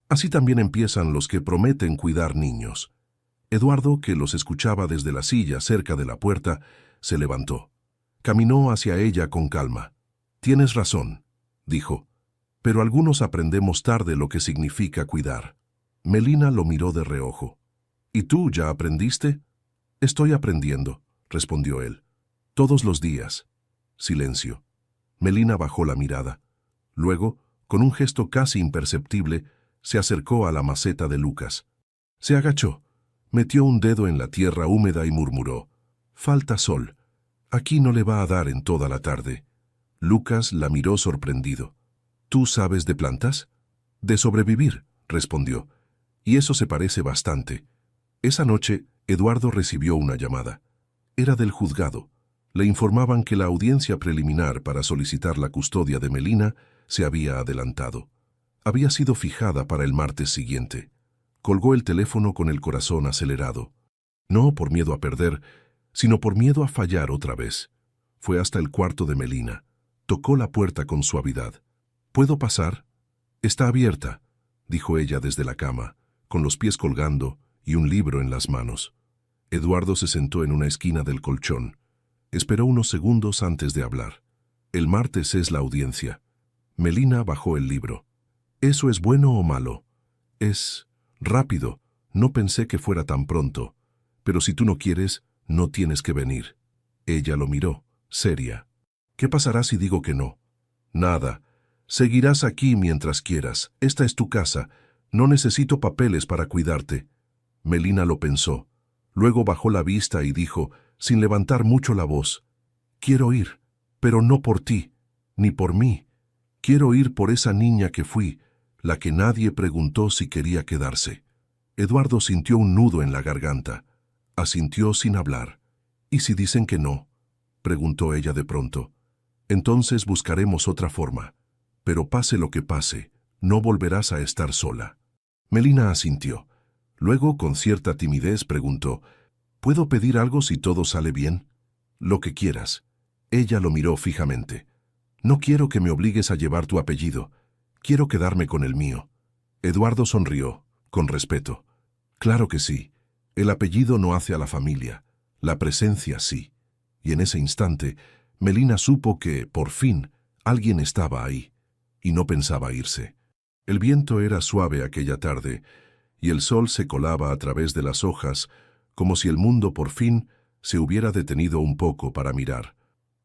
«Así también empiezan los que prometen cuidar niños». Eduardo, que los escuchaba desde la silla cerca de la puerta, se levantó. Caminó hacia ella con calma. «Tienes razón», dijo, «pero algunos aprendemos tarde lo que significa cuidar». Melina lo miró de reojo. ¿Y tú ya aprendiste? Estoy aprendiendo, respondió él. Todos los días. Silencio. Melina bajó la mirada. Luego, con un gesto casi imperceptible, se acercó a la maceta de Lucas. Se agachó, metió un dedo en la tierra húmeda y murmuró: «Falta sol. Aquí no le va a dar en toda la tarde». Lucas la miró sorprendido. «¿Tú sabes de plantas?» «De sobrevivir», respondió. «Y eso se parece bastante». Esa noche, Eduardo recibió una llamada. Era del juzgado. Le informaban que la audiencia preliminar para solicitar la custodia de Melina se había adelantado. Había sido fijada para el martes siguiente. Colgó el teléfono con el corazón acelerado. No por miedo a perder, sino por miedo a fallar otra vez. Fue hasta el cuarto de Melina. Tocó la puerta con suavidad. «¿Puedo pasar?» «Está abierta», dijo ella desde la cama, con los pies colgando y un libro en las manos. Eduardo se sentó en una esquina del colchón. Esperó unos segundos antes de hablar. «El martes es la audiencia». Melina bajó el libro. «¿Eso es bueno o malo?» «Es rápido. No pensé que fuera tan pronto. Pero si tú no quieres, no tienes que venir». Ella lo miró, seria. «¿Qué pasará si digo que no?» «Nada. Seguirás aquí mientras quieras. Esta es tu casa. No necesito papeles para cuidarte». Melina lo pensó. Luego bajó la vista y dijo, sin levantar mucho la voz: «Quiero ir, pero no por ti, ni por mí. Quiero ir por esa niña que fui, la que nadie preguntó si quería quedarse». Eduardo sintió un nudo en la garganta. Asintió sin hablar. «¿Y si dicen que no?», preguntó ella de pronto. «Entonces buscaremos otra forma. Pero pase lo que pase, no volverás a estar sola». Melina asintió. Luego, con cierta timidez, preguntó: «¿Puedo pedir algo si todo sale bien?» «Lo que quieras». Ella lo miró fijamente. «No quiero que me obligues a llevar tu apellido. Quiero quedarme con el mío». Eduardo sonrió, con respeto. «Claro que sí. El apellido no hace a la familia. La presencia sí». Y en ese instante, Melina supo que, por fin, alguien estaba ahí, y no pensaba irse. El viento era suave aquella tarde, y el sol se colaba a través de las hojas, como si el mundo por fin se hubiera detenido un poco para mirar.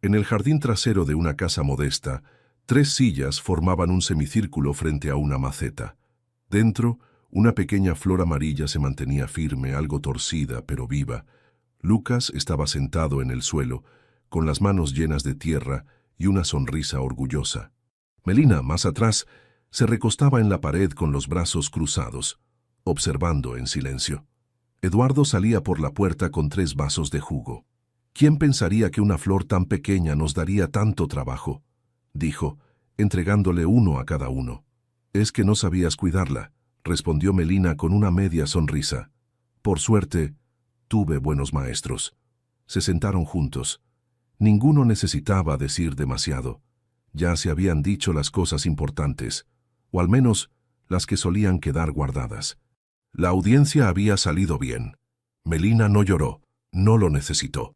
En el jardín trasero de una casa modesta, 3 sillas formaban un semicírculo frente a una maceta. Dentro, una pequeña flor amarilla se mantenía firme, algo torcida, pero viva. Lucas estaba sentado en el suelo, con las manos llenas de tierra y una sonrisa orgullosa. Melina, más atrás, se recostaba en la pared con los brazos cruzados, observando en silencio. Eduardo salía por la puerta con 3 vasos de jugo. «¿Quién pensaría que una flor tan pequeña nos daría tanto trabajo?», dijo, entregándole uno a cada uno. «Es que no sabías cuidarla», respondió Melina con una media sonrisa. «Por suerte, tuve buenos maestros». Se sentaron juntos. Ninguno necesitaba decir demasiado. Ya se habían dicho las cosas importantes, o al menos las que solían quedar guardadas. La audiencia había salido bien. Melina no lloró, no lo necesitó.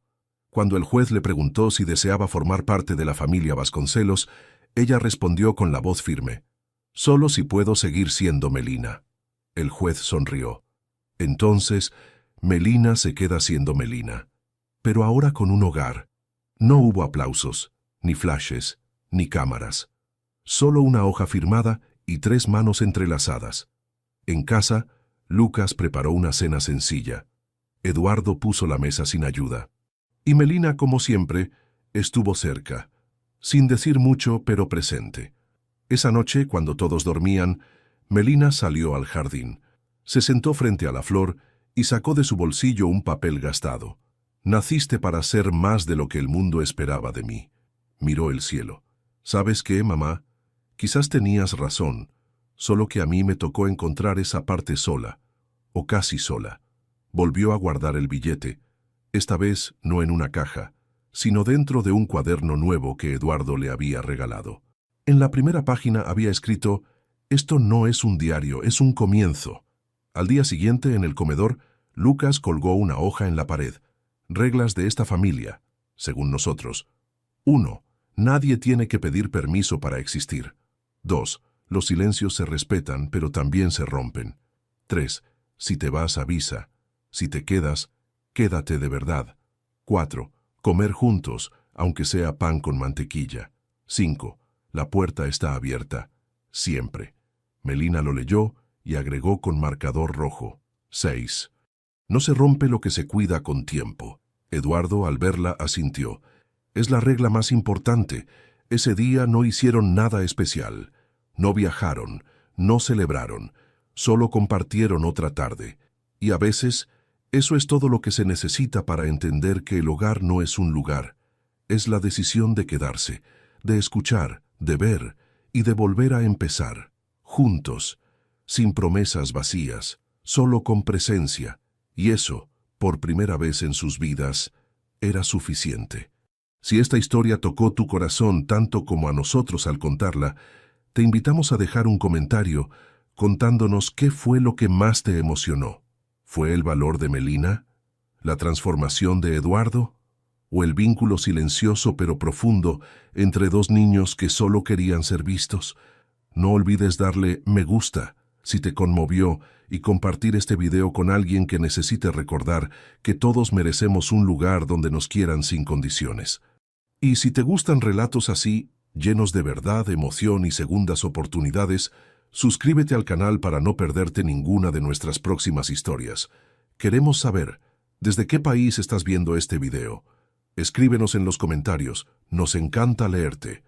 Cuando el juez le preguntó si deseaba formar parte de la familia Vasconcelos, ella respondió con la voz firme: «Solo si puedo seguir siendo Melina». El juez sonrió. «Entonces, Melina se queda siendo Melina. Pero ahora con un hogar». No hubo aplausos, ni flashes, ni cámaras. Solo una hoja firmada y 3 manos entrelazadas. En casa, Lucas preparó una cena sencilla. Eduardo puso la mesa sin ayuda. Y Melina, como siempre, estuvo cerca, sin decir mucho, pero presente. Esa noche, cuando todos dormían, Melina salió al jardín. Se sentó frente a la flor y sacó de su bolsillo un papel gastado. «Naciste para ser más de lo que el mundo esperaba de mí». Miró el cielo. «¿Sabes qué, mamá? Quizás tenías razón, solo que a mí me tocó encontrar esa parte sola, o casi sola». Volvió a guardar el billete, esta vez no en una caja, sino dentro de un cuaderno nuevo que Eduardo le había regalado. En la primera página había escrito: «Esto no es un diario, es un comienzo». Al día siguiente, en el comedor, Lucas colgó una hoja en la pared. «Reglas de esta familia, según nosotros. 1. Nadie tiene que pedir permiso para existir. 2. Los silencios se respetan, pero también se rompen. 3. Si te vas, avisa. Si te quedas, quédate de verdad. 4. Comer juntos, aunque sea pan con mantequilla. 5. La puerta está abierta. Siempre. Melina lo leyó y agregó con marcador rojo. 6. No se rompe lo que se cuida con tiempo. Eduardo, al verla, asintió. Es la regla más importante. Ese día no hicieron nada especial. No viajaron, no celebraron, solo compartieron otra tarde. Y a veces, eso es todo lo que se necesita para entender que el hogar no es un lugar. Es la decisión de quedarse, de escuchar, de ver y de volver a empezar. Juntos, sin promesas vacías, solo con presencia. Y eso, por primera vez en sus vidas, era suficiente. Si esta historia tocó tu corazón tanto como a nosotros al contarla, te invitamos a dejar un comentario contándonos qué fue lo que más te emocionó. ¿Fue el valor de Melina? ¿La transformación de Eduardo? ¿O el vínculo silencioso pero profundo entre dos niños que solo querían ser vistos? No olvides darle me gusta si te conmovió y compartir este video con alguien que necesite recordar que todos merecemos un lugar donde nos quieran sin condiciones. Y si te gustan relatos así, llenos de verdad, emoción y segundas oportunidades, suscríbete al canal para no perderte ninguna de nuestras próximas historias. Queremos saber, ¿desde qué país estás viendo este video? Escríbenos en los comentarios, nos encanta leerte.